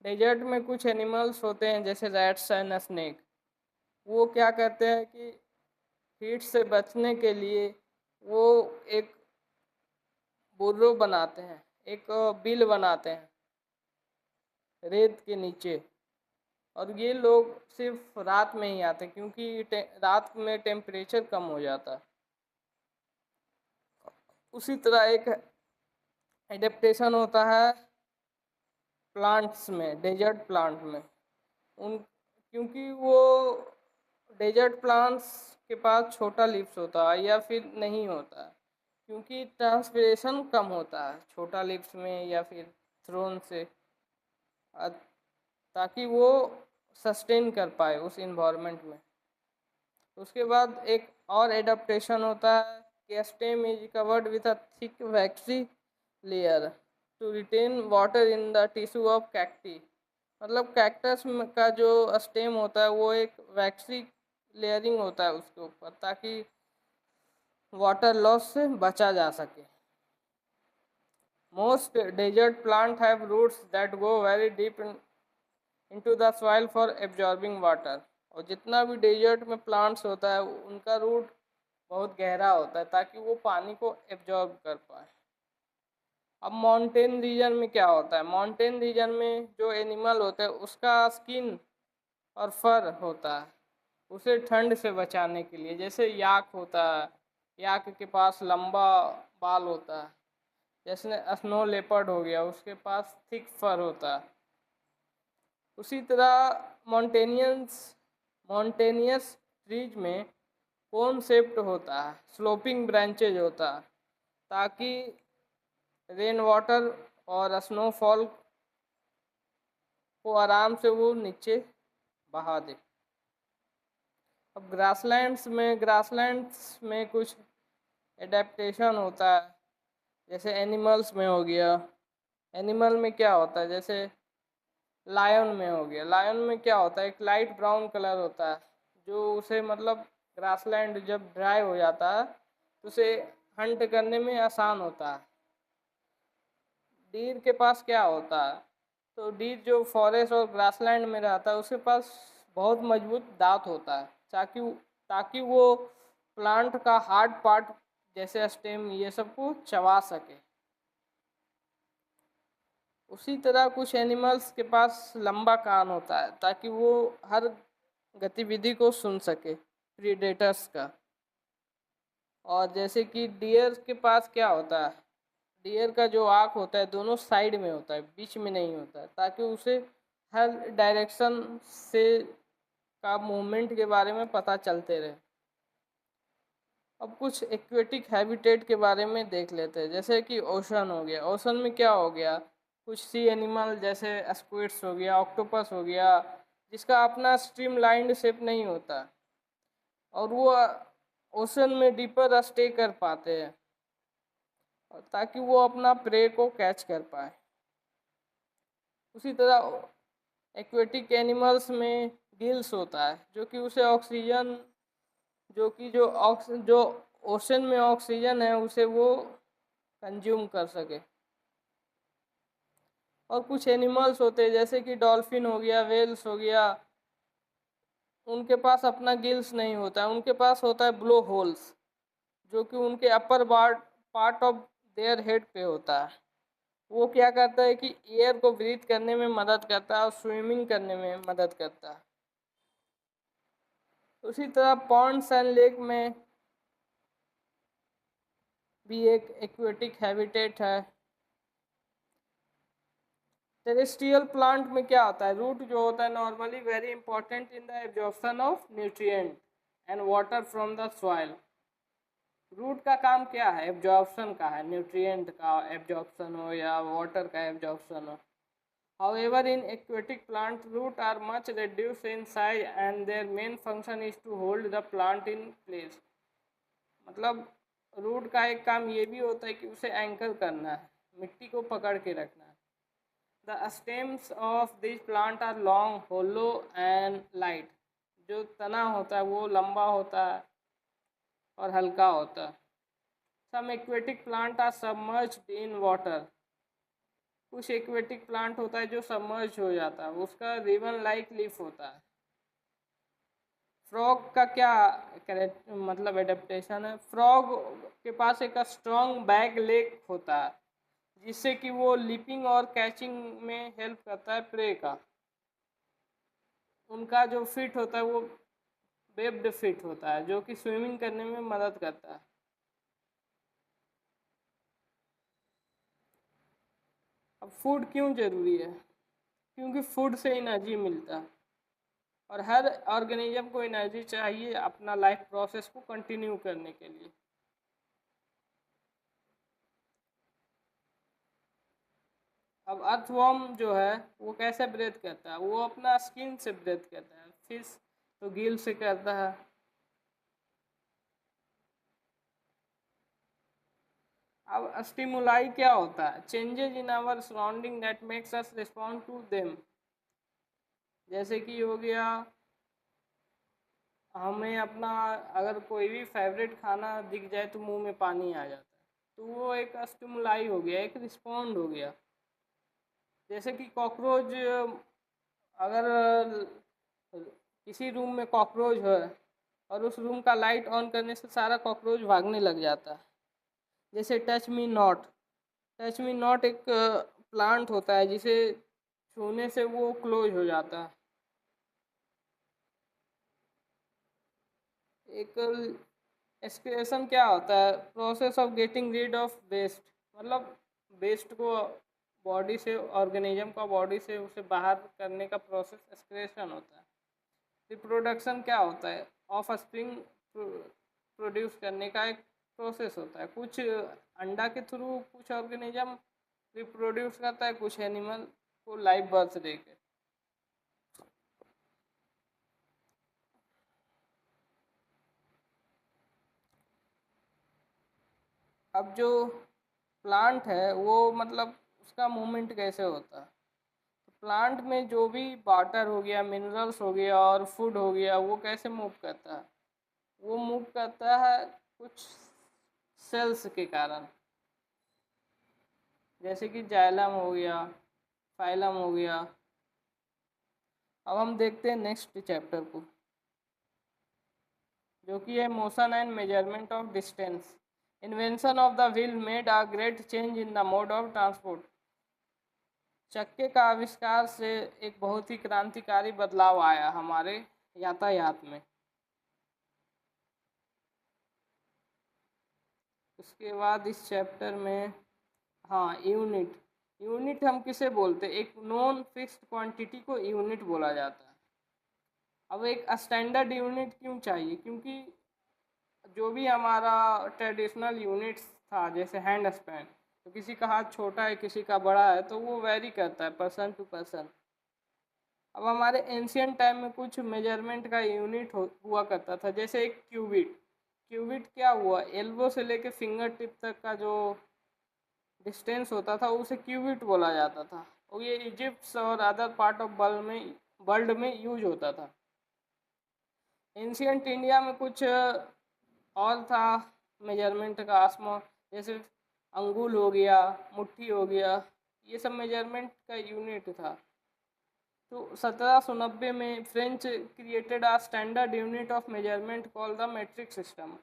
डेजर्ट में कुछ एनिमल्स होते हैं जैसे रैट्स एंड स्नेक। वो क्या करते हैं कि हीट से बचने के लिए वो एक बुर्रो बनाते हैं, एक बिल बनाते हैं रेत के नीचे। और ये लोग सिर्फ रात में ही आते हैं, क्योंकि रात में टेम्परेचर कम हो जाता है। उसी तरह एक एडेप्टेशन होता है प्लांट्स में, डेजर्ट प्लांट में। उन क्योंकि वो डेजर्ट प्लांट्स के पास छोटा लीव्स होता है या फिर नहीं होता है, क्योंकि ट्रांसपिरेशन कम होता है छोटा लीव्स में या फिर थ्रोन से, ताकि वो सस्टेन कर पाए उस इन्वायरमेंट में। उसके बाद एक और एडाप्टेशन होता है कि stem is covered with a thick waxy layer to retain water in the tissue of cacti. मतलब कैक्टस का जो स्टेम होता है वो एक वैक्सी लेयरिंग होता है उसके ऊपर, ताकि वाटर लॉस से बचा जा सके। Most desert plant have roots that go very deep into the soil for absorbing water. और जितना भी डेजर्ट में प्लांट्स होता है उनका रूट बहुत गहरा होता है, ताकि वो पानी को एब्जॉर्ब कर पाए। अब माउंटेन रीजन में क्या होता है, माउंटेन रीजन में जो एनिमल होता है उसका स्किन और फर होता है उसे ठंड से बचाने के लिए। जैसे याक होता है, याक के पास लंबा बाल होता है। जैसे स्नो लेपर्ड हो गया, उसके पास थिक फर होता है। उसी तरह माउंटेनियस ट्रीज में कोन शेप्ड होता है, स्लोपिंग ब्रांचेज होता है, ताकि रेन वाटर और स्नोफॉल को आराम से वो नीचे बहा दे। अब ग्रासलैंड्स में कुछ एडेप्टेशन होता है, जैसे एनिमल्स में हो गया। एनिमल में क्या होता है, जैसे लायन में हो गया। लायन में क्या होता है, एक लाइट ब्राउन कलर होता है, जो उसे मतलब ग्रासलैंड जब ड्राई हो जाता है तो उसे हंट करने में आसान होता है। डीर के पास क्या होता है, तो डीर जो फॉरेस्ट और ग्रासलैंड में रहता है उसके पास बहुत मजबूत दांत होता है, ताकि ताकि वो प्लांट का हार्ड पार्ट जैसे स्टेम ये सब को चबा सके। उसी तरह कुछ एनिमल्स के पास लंबा कान होता है, ताकि वो हर गतिविधि को सुन सके प्रीडेटर्स का। और जैसे कि डियर के पास क्या होता है, डियर का जो आँख होता है दोनों साइड में होता है, बीच में नहीं होता है, ताकि उसे हर डायरेक्शन से का मूवमेंट के बारे में पता चलते रहे। अब कुछ एक्वेटिक हैबिटेट के बारे में देख लेते हैं, जैसे कि ओशन हो गया। ओशन में क्या हो गया, कुछ सी एनिमल जैसे स्क्विड्स हो गया, ऑक्टोपस हो गया, जिसका अपना स्ट्रीमलाइंड शेप नहीं होता और वो ओशन में डीपर स्टे कर पाते हैं, ताकि वो अपना प्रे को कैच कर पाए। उसी तरह एक्वेटिक एनिमल्स में गिल्स होता है, जो कि उसे ऑक्सीजन जो कि जो ओशन में ऑक्सीजन है उसे वो कंज्यूम कर सके। और कुछ एनिमल्स होते हैं जैसे कि डॉल्फिन हो गया, वेल्स हो गया, उनके पास अपना गिल्स नहीं होता है, उनके पास होता है ब्लो होल्स, जो कि उनके upper part of their head पे होता है। वो क्या करता है कि एयर को ब्रीथ करने में मदद करता है और स्विमिंग करने में मदद करता है। उसी तरह पॉन्ड्स एंड लेक में भी एक एक्वेटिक हैबिटेट है। टेरेस्ट्रियल प्लांट में क्या होता है, रूट जो होता है normally very important in the absorption of nutrient and water from the soil. Root का काम क्या है, एब्जॉर्प्शन का है, न्यूट्रिएंट का एब्जॉर्प्शन हो या वाटर का एब्जॉर्प्शन हो। However, in aquatic plant, roots are much reduced in size and their main function is to hold the plant in place। मतलब रूट का एक काम ये भी होता है कि उसे एंकर करना है, मिट्टी को पकड़ के रखना है। The stems of this plant are long, hollow and light. जो तना होता है वो लंबा होता है और हल्का होता है। Some aquatic plant are submerged in water. कुछ एक्वेटिक प्लांट होता है जो सबमर्ज हो जाता है, उसका रिबन लाइक लीफ होता है। फ्रॉग का क्या मतलब एडेप्टेशन है, फ्रॉग के पास एक स्ट्रॉन्ग बैक लेग होता है जिससे कि वो लिपिंग और कैचिंग में हेल्प करता है प्रे का। उनका जो फिट होता है वो वेब्ड फिट होता है जो कि स्विमिंग करने में मदद करता है। अब फूड क्यों ज़रूरी है, क्योंकि फूड से एनर्जी मिलता है और हर ऑर्गेनिज्म को एनर्जी चाहिए अपना लाइफ प्रोसेस को कंटिन्यू करने के लिए। अब अर्थवर्म जो है वो कैसे ब्रेथ करता है, वो अपना स्किन से ब्रेथ करता है। फिश तो गिल से करता है। अब स्टिमुलाई क्या होता है, changes in our surrounding that makes us respond to them. जैसे कि हो गया, हमें अपना अगर कोई भी फेवरेट खाना दिख जाए तो मुंह में पानी आ जाता है, तो वो एक स्टिमुलाई हो गया, एक रिस्पॉन्ड हो गया। जैसे कि कॉकरोच, अगर किसी रूम में कॉकरोच है और उस रूम का लाइट ऑन करने से सारा कॉकरोच भागने लग जाता है। जैसे touch me not, touch me not एक प्लांट होता है जिसे छूने से वो क्लोज हो जाता है। एक एक्सक्रेशन क्या होता है, process of getting rid of waste. मतलब वेस्ट को बॉडी से, ऑर्गेनिज्म का बॉडी से उसे बाहर करने का प्रोसेस एक्सक्रेशन होता है। रिप्रोडक्शन क्या होता है, ऑफ स्प्रिंग प्रोड्यूस करने का एक प्रोसेस होता है। कुछ अंडा के थ्रू कुछ ऑर्गेनिज्म रिप्रोड्यूस करता है, कुछ एनिमल को लाइव बर्थ दे के। अब जो प्लांट है वो मतलब उसका मूवमेंट कैसे होता है, तो प्लांट में जो भी वाटर हो गया, मिनरल्स हो गया और फूड हो गया, वो कैसे मूव करता है, वो मूव करता है कुछ सेल्स के कारण। जैसे कि जाइलम हो गया, फाइलम हो गया। अब हम देखते हैं नेक्स्ट चैप्टर को, जो कि है motion and measurement of distance. Invention of the wheel made a great change in the mode of transport. चक्के का आविष्कार से एक बहुत ही क्रांतिकारी बदलाव आया हमारे यातायात में। उसके बाद इस चैप्टर में, हाँ, यूनिट। यूनिट हम किसे बोलते हैं, एक नॉन फिक्स्ड क्वांटिटी को यूनिट बोला जाता है। अब एक स्टैंडर्ड यूनिट क्यों चाहिए, क्योंकि जो भी हमारा ट्रेडिशनल यूनिट्स था जैसे हैंड स्पैन, तो किसी का हाथ छोटा है किसी का बड़ा है तो वो वेरी करता है पर्सन टू पर्सन। अब हमारे एंशियंट टाइम में कुछ मेजरमेंट का यूनिट हुआ करता था, जैसे एक क्यूबिट। क्यूबिट क्या हुआ, एल्बो से लेके फिंगर टिप तक का जो डिस्टेंस होता था उसे क्यूबिट बोला जाता था, और ये इजिप्ट और अदर पार्ट ऑफ वर्ल्ड में यूज होता था। एंशियंट इंडिया में कुछ और था मेजरमेंट का आसमा, जैसे अंगुल हो गया, मुट्ठी हो गया, ये सब मेजरमेंट का यूनिट था। तो 1790 में French created a standard unit of measurement call the metric system.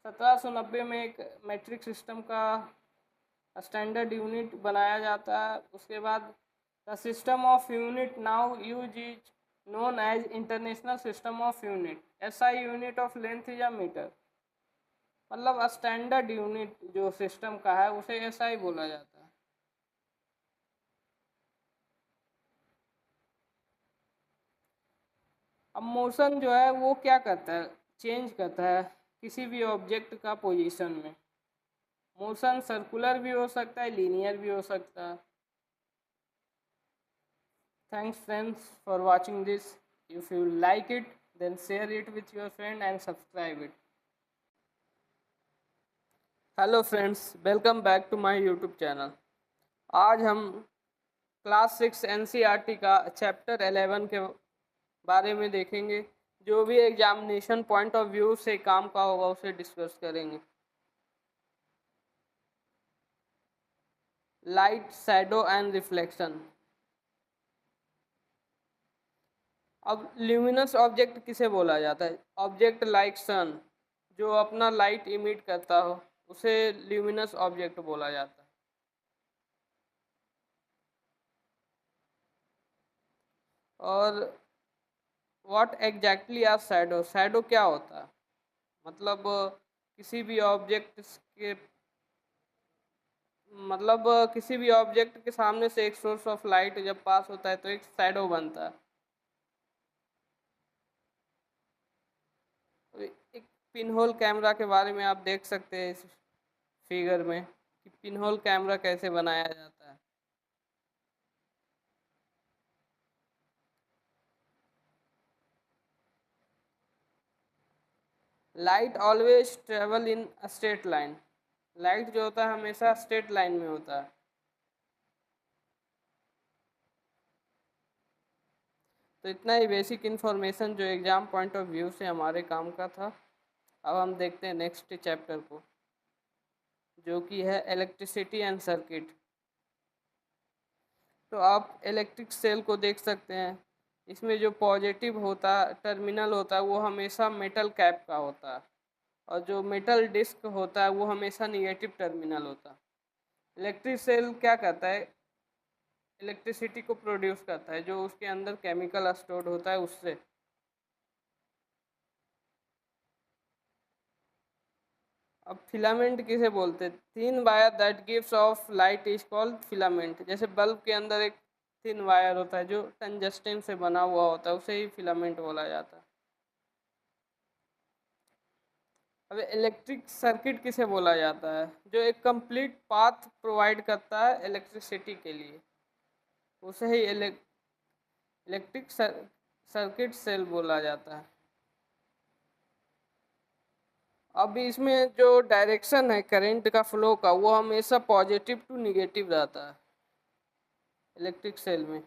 1790 में एक मेट्रिक सिस्टम का स्टैंडर्ड यूनिट बनाया जाता है। उसके बाद the system of unit now use is known as international system of unit. SI unit of length या metre. मतलब स्टैंडर्ड यूनिट जो सिस्टम का है उसे एसआई बोला जाता है। अब मोशन जो है वो क्या करता है, चेंज करता है किसी भी ऑब्जेक्ट का पोजीशन में। मोशन सर्कुलर भी हो सकता है, लीनियर भी हो सकता है। Thanks friends for watching this. If you like it, then share it with your friend and subscribe it. Hello friends, welcome back to my YouTube channel. आज हम क्लास 6 एनसीईआरटी का चैप्टर 11 के बारे में देखेंगे। जो भी एग्जामिनेशन पॉइंट ऑफ व्यू से काम का होगा उसे डिस्कस करेंगे। Light, shadow and reflection. अब ल्यूमिनस ऑब्जेक्ट किसे बोला जाता है? ऑब्जेक्ट लाइक सन जो अपना लाइट इमिट करता हो उसे ल्यूमिनस ऑब्जेक्ट बोला जाता है। और what exactly are shadow? Shadow क्या होता है? मतलब किसी भी ऑब्जेक्ट के किसी भी ऑब्जेक्ट के सामने से एक सोर्स ऑफ लाइट जब पास होता है तो एक शैडो बनता है। तो एक पिनहोल कैमरा के बारे में आप देख सकते हैं इस फिगर में कि पिनहोल कैमरा कैसे बनाया जाता है। Light always travel in straight line. Light जो होता है हमेशा स्ट्रेट लाइन में होता है। तो इतना ही बेसिक इन्फॉर्मेशन जो एग्ज़ाम पॉइंट ऑफ व्यू से हमारे काम का था। अब हम देखते हैं नेक्स्ट चैप्टर को, जो कि है इलेक्ट्रिसिटी एंड सर्किट। तो आप इलेक्ट्रिक सेल को देख सकते हैं। इसमें जो पॉजिटिव होता टर्मिनल होता है वो हमेशा मेटल कैप का होता है, और जो मेटल डिस्क होता है वो हमेशा निगेटिव टर्मिनल होता है। इलेक्ट्रिक सेल क्या करता है? इलेक्ट्रिसिटी को प्रोड्यूस करता है जो उसके अंदर केमिकल स्टोर्ड होता है उससे। अब फिलामेंट किसे बोलते हैं? Thin wire that gives off light is called filament. जैसे बल्ब के अंदर एक थिन वायर होता है जो टंजस्टन से बना हुआ होता है, उसे ही फिलामेंट बोला जाता है। अब इलेक्ट्रिक सर्किट किसे बोला जाता है? जो एक कंप्लीट पाथ प्रोवाइड करता है इलेक्ट्रिसिटी के लिए, उसे ही इलेक्ट्रिक सर्किट सेल बोला जाता है। अब इसमें जो डायरेक्शन है करंट का फ्लो का वो हमेशा पॉजिटिव टू निगेटिव रहता है इलेक्ट्रिक सेल में।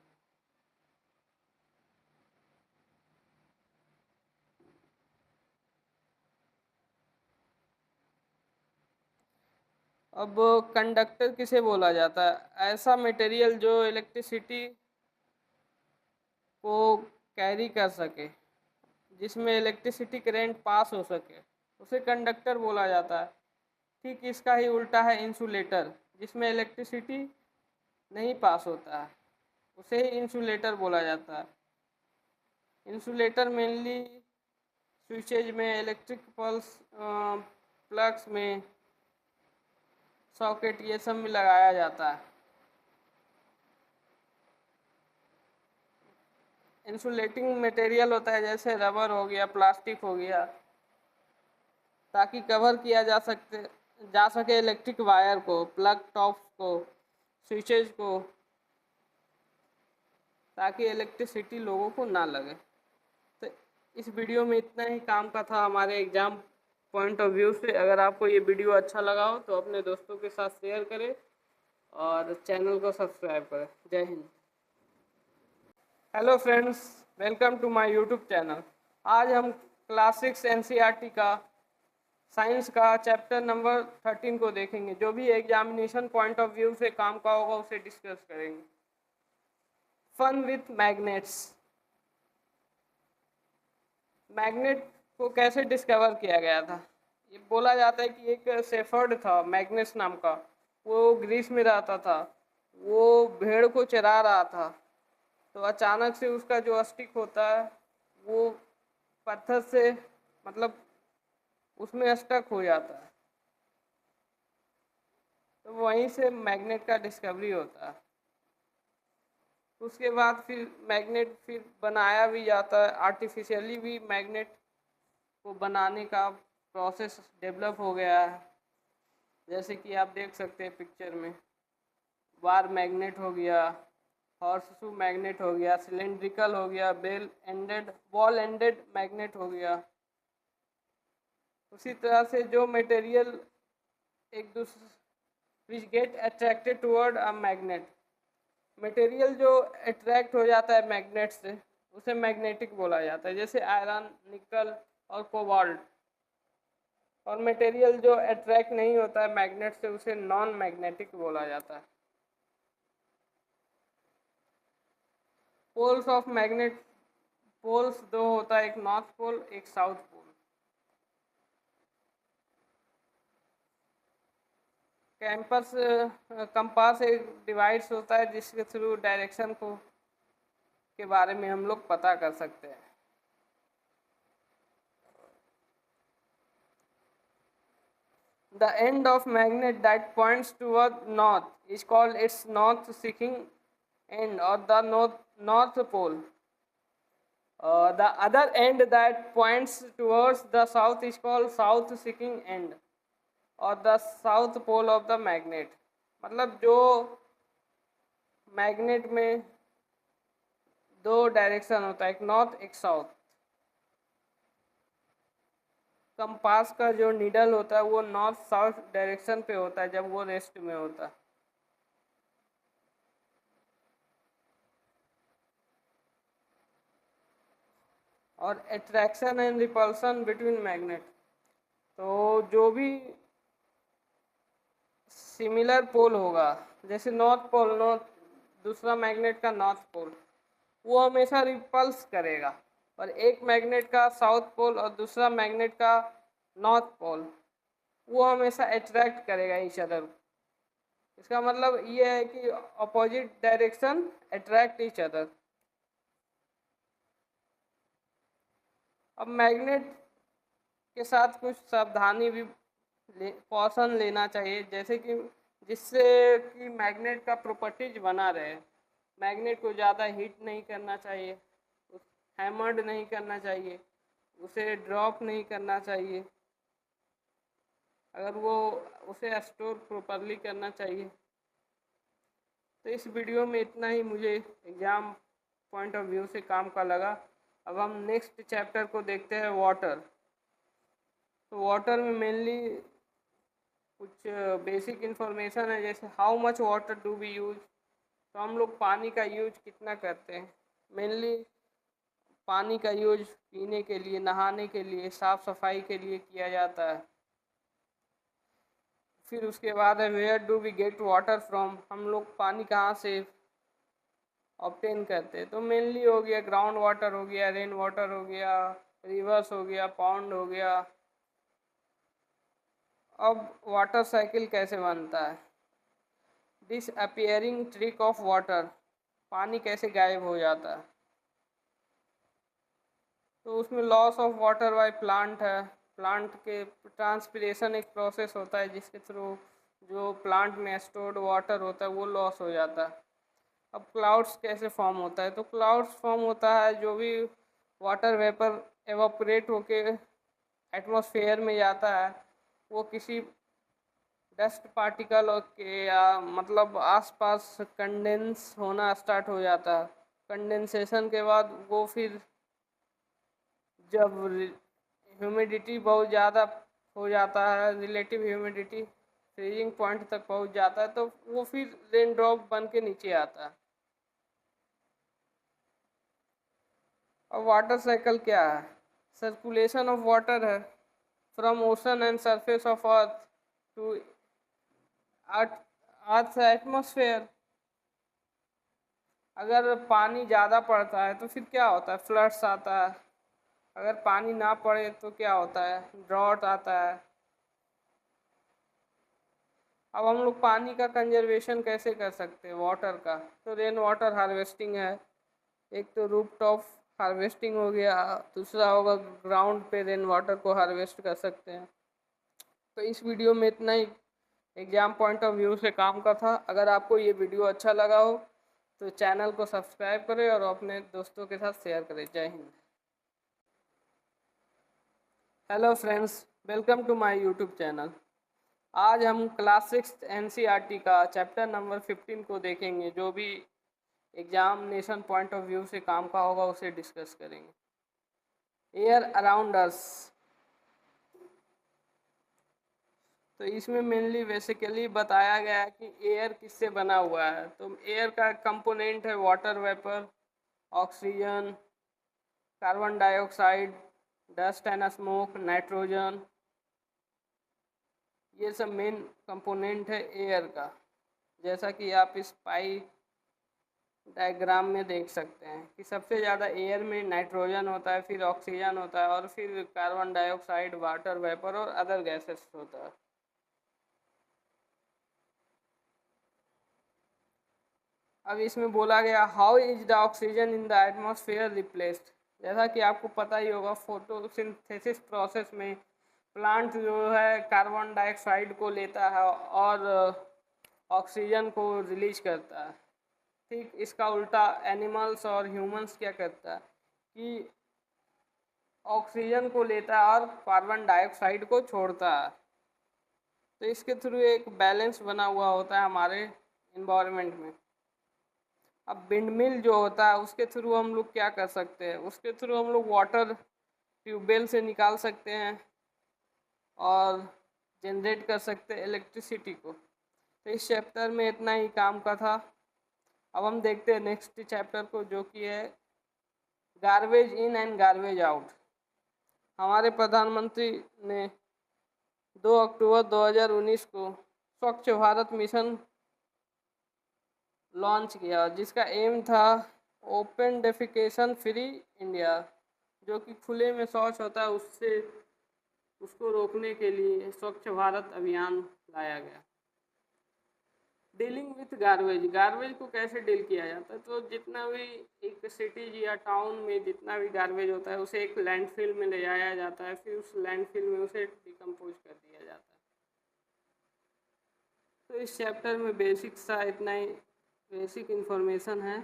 अब कंडक्टर किसे बोला जाता है? ऐसा मटेरियल जो इलेक्ट्रिसिटी को कैरी कर सके, जिसमें इलेक्ट्रिसिटी करंट पास हो सके, उसे कंडक्टर बोला जाता है। ठीक इसका ही उल्टा है इंसुलेटर, जिसमें इलेक्ट्रिसिटी नहीं पास होता है, उसे ही इंसुलेटर बोला जाता है। इंसुलेटर मेनली स्विचेज में, इलेक्ट्रिक पल्स प्लग्स में, सॉकेट ये सब में लगाया जाता है। इंसुलेटिंग मटेरियल होता है जैसे रबर हो गया, प्लास्टिक हो गया, ताकि कवर किया जा सके इलेक्ट्रिक वायर को, प्लग टॉप्स को, स्विचेज को, ताकि इलेक्ट्रिसिटी लोगों को ना लगे। तो इस वीडियो में इतना ही काम का था हमारे एग्ज़ाम पॉइंट ऑफ व्यू से। अगर आपको ये वीडियो अच्छा लगा हो तो अपने दोस्तों के साथ शेयर करें और चैनल को सब्सक्राइब करें। जय हिंद। Hello friends, welcome to my YouTube channel. आज हम क्लास 6 एनसीईआरटी का साइंस का चैप्टर नंबर 13 को देखेंगे। जो भी एग्जामिनेशन पॉइंट ऑफ व्यू से काम का होगा उसे डिस्कस करेंगे। Fun with magnets. मैग्नेट को कैसे डिस्कवर किया गया था? ये बोला जाता है कि एक शेफर्ड था मैग्नेस नाम का, वो ग्रीस में रहता था। वो भेड़ को चरा रहा था, तो अचानक से उसका जो स्टिक होता है वो पत्थर से मतलब उसमें स्टक हो जाता है। तो वहीं से मैग्नेट का डिस्कवरी होता है। उसके बाद फिर मैग्नेट फिर बनाया भी जाता है, आर्टिफिशियली भी मैग्नेट को बनाने का प्रोसेस डेवलप हो गया है। जैसे कि आप देख सकते हैं पिक्चर में, बार मैग्नेट हो गया, हॉर्स मैग्नेट हो गया, सिलेंड्रिकल हो गया, bell ended ball ended magnet हो गया। उसी तरह से जो मटेरियल एक दूसरे which get attracted toward a magnet, material जो अट्रैक्ट हो जाता है मैग्नेट से उसे मैग्नेटिक बोला जाता है, जैसे आयरन, निकल और कोबाल्ट। और मटेरियल जो अट्रैक्ट नहीं होता है मैग्नेट से उसे नॉन मैग्नेटिक बोला जाता है। पोल्स ऑफ मैग्नेट, पोल्स दो होता है, एक नॉर्थ पोल एक साउथ पोल। कैंपस कंपास एक डिवाइस होता है जिसके थ्रू डायरेक्शन को के बारे में हम लोग पता कर सकते हैं। The end of magnet that points toward north is called its north-seeking end, or the north pole. The other end that points towards the south is called south-seeking end, और the south pole of the magnet. मतलब जो magnet में दो direction होता है, एक north एक south. Compass का जो नीडल होता है वो नॉर्थ साउथ डायरेक्शन पे होता है जब वो रेस्ट में होता है। और attraction and repulsion between magnet, तो जो भी सिमिलर पोल होगा, जैसे नॉर्थ पोल, नॉर्थ दूसरा मैग्नेट का नॉर्थ पोल, वो हमेशा रिपल्स करेगा। और एक मैग्नेट का साउथ पोल और दूसरा मैग्नेट का नॉर्थ पोल, वो हमेशा अट्रैक्ट करेगा ईच अदर। इसका मतलब ये है कि opposite direction attract each other. अब मैग्नेट के साथ कुछ सावधानी भी कॉशन लेना चाहिए, जैसे कि जिससे कि मैग्नेट का प्रॉपर्टीज बना रहे। मैग्नेट को ज़्यादा हीट नहीं करना चाहिए, हैमर्ड नहीं करना चाहिए, उसे ड्रॉप नहीं करना चाहिए, अगर वो उसे स्टोर प्रॉपरली करना चाहिए। तो इस वीडियो में इतना ही मुझे एग्ज़ाम पॉइंट ऑफ व्यू से काम का लगा। अब हम नेक्स्ट चैप्टर को देखते हैं, वाटर। तो वाटर में मेनली कुछ बेसिक इन्फॉर्मेशन है, जैसे how much water do we use. तो हम लोग पानी का यूज कितना करते हैं। मेनली पानी का यूज पीने के लिए, नहाने के लिए, साफ़ सफाई के लिए किया जाता है। फिर उसके बाद है where do we get water from, हम लोग पानी कहाँ से ऑब्टेन करते हैं। तो मेनली हो गया ग्राउंड वाटर हो गया, रेन वाटर हो गया, रिवर्स हो गया, पॉन्ड हो गया। अब वाटर साइकिल कैसे बनता है, डिसअपियरिंग ट्रिक ऑफ वाटर, पानी कैसे गायब हो जाता है। तो उसमें loss of water by plant है। प्लांट के ट्रांसपिरेशन एक प्रोसेस होता है जिसके थ्रू जो प्लांट में स्टोर्ड वाटर होता है वो लॉस हो जाता है। अब क्लाउड्स कैसे फॉर्म होता है, तो क्लाउड्स फॉर्म होता है जो भी वाटर वेपर एवापोरेट होके एटमॉस्फेयर में जाता है, वो किसी डस्ट पार्टिकल के या मतलब आसपास कंडेंस होना स्टार्ट हो जाता है। कंडेंसेशन के बाद वो फिर जब ह्यूमिडिटी बहुत ज़्यादा हो जाता है, रिलेटिव ह्यूमिडिटी फ्रीजिंग पॉइंट तक पहुंच जाता है, तो वो फिर रेन ड्रॉप बन के नीचे आता है। अब वाटर साइकिल क्या है, सर्कुलेशन ऑफ वाटर है from ocean and surface of earth to earth atmosphere. अगर पानी ज़्यादा पड़ता है तो फिर क्या होता है, फ्लड्स आता है। अगर पानी ना पड़े तो क्या होता है, ड्रॉट आता है। अब हम लोग पानी का कंजर्वेशन कैसे कर सकते हैं वाटर का, तो रेन वाटर हार्वेस्टिंग है। एक तो रूफ टॉप हार्वेस्टिंग हो गया, दूसरा होगा ग्राउंड पे रेन वाटर को हार्वेस्ट कर सकते हैं। तो इस वीडियो में इतना ही एग्जाम पॉइंट ऑफ व्यू से काम का था। अगर आपको ये वीडियो अच्छा लगा हो तो चैनल को सब्सक्राइब करें और अपने दोस्तों के साथ शेयर करें। जय हिंद। Hello friends, welcome to my YouTube channel. आज हम क्लास 6 एनसीईआरटी का चैप्टर नंबर 15 को देखेंगे, जो भी एग्जामिनेशन पॉइंट ऑफ व्यू से काम का होगा उसे डिस्कस करेंगे। एयर अराउंड अस, तो इसमें मेनली बेसिकली बताया गया है कि एयर किससे बना हुआ है। तो एयर का कंपोनेंट है water vapour, oxygen, carbon dioxide, dust and smoke, nitrogen. ये सब मेन कंपोनेंट है एयर का, जैसा कि आप इस पाई डायग्राम में देख सकते हैं कि सबसे ज़्यादा एयर में नाइट्रोजन होता है, फिर ऑक्सीजन होता है और फिर कार्बन डाइऑक्साइड, वाटर वेपर और अदर गैसेस होता है। अब इसमें बोला गया how is the oxygen in the atmosphere replaced. जैसा कि आपको पता ही होगा, फोटोसिंथेसिस प्रोसेस में प्लांट जो है कार्बन डाइऑक्साइड को लेता है और ऑक्सीजन को रिलीज करता है। ठीक इसका उल्टा एनिमल्स और ह्यूमंस क्या करता है कि ऑक्सीजन को लेता है और कार्बन डाइऑक्साइड को छोड़ता है। तो इसके थ्रू एक बैलेंस बना हुआ होता है हमारे इन्वायरमेंट में। अब विंड मिल जो होता है उसके थ्रू हम लोग क्या कर सकते हैं, उसके थ्रू हम लोग वाटर ट्यूबवेल से निकाल सकते हैं और जनरेट कर सकते हैं इलेक्ट्रिसिटी को। तो इस चैप्टर में इतना ही काम का था। अब हम देखते हैं नेक्स्ट चैप्टर को, जो कि है garbage in and garbage out. हमारे प्रधानमंत्री ने 2 अक्टूबर 2019 को स्वच्छ भारत मिशन लॉन्च किया, जिसका एम था ओपन डेफिकेशन फ्री इंडिया, जो कि खुले में शौच होता है उसको रोकने के लिए स्वच्छ भारत अभियान लाया गया। डीलिंग विथ गार्बेज, गार्बेज को कैसे डील किया जाता है। तो जितना भी एक सिटीज या टाउन में जितना भी गार्बेज होता है उसे एक लैंडफिल में ले जाया जाता है, फिर उस लैंडफिल में उसे डिकम्पोज कर दिया जाता है। तो इस चैप्टर में बेसिक सा इतना ही बेसिक इंफॉर्मेशन है।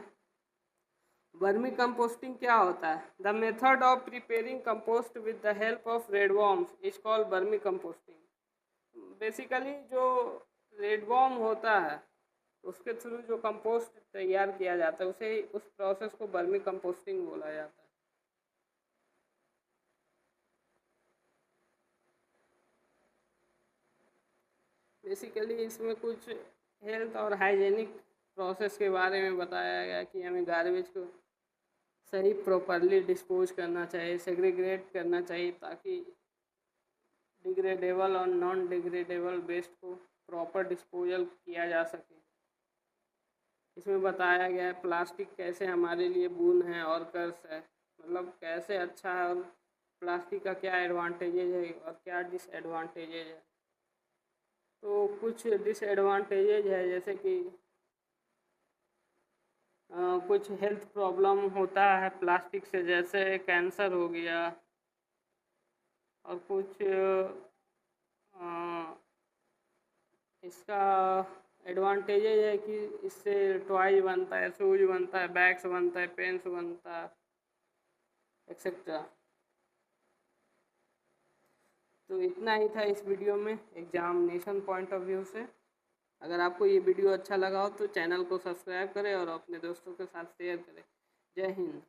वर्मी कंपोस्टिंग क्या होता है। The method of preparing compost with the help of redworms is called vermicomposting. Basically जो रेडवॉर्म होता है उसके थ्रू जो कंपोस्ट तैयार किया जाता है उसे उस प्रोसेस को वर्मी कंपोस्टिंग बोला जाता है। बेसिकली इसमें कुछ हेल्थ और हाइजेनिक प्रोसेस के बारे में बताया गया कि हमें गार्बेज को सही प्रॉपरली डिस्पोज करना चाहिए, सेग्रीगेट करना चाहिए, ताकि डिग्रेडेबल और नॉन डिग्रेडेबल वेस्ट को प्रॉपर डिस्पोजल किया जा सके। इसमें बताया गया है प्लास्टिक कैसे हमारे लिए बून है और कर्स है, मतलब कैसे अच्छा है और प्लास्टिक का क्या एडवांटेजेज है और क्या डिसएडवांटेजेज है। तो कुछ डिसएडवांटेजेज है जैसे कि कुछ हेल्थ प्रॉब्लम होता है प्लास्टिक से, जैसे कैंसर हो गया, और कुछ इसका एडवांटेजेज है कि इससे टॉयज बनता है, शूज बनता है, बैग्स बनता है, पेन्स बनता है, एक्सेट्रा। तो इतना ही था इस वीडियो में एग्जामिनेशन पॉइंट ऑफ व्यू से। अगर आपको ये वीडियो अच्छा लगा हो तो चैनल को सब्सक्राइब करें और अपने दोस्तों के साथ शेयर करें। जय हिंद।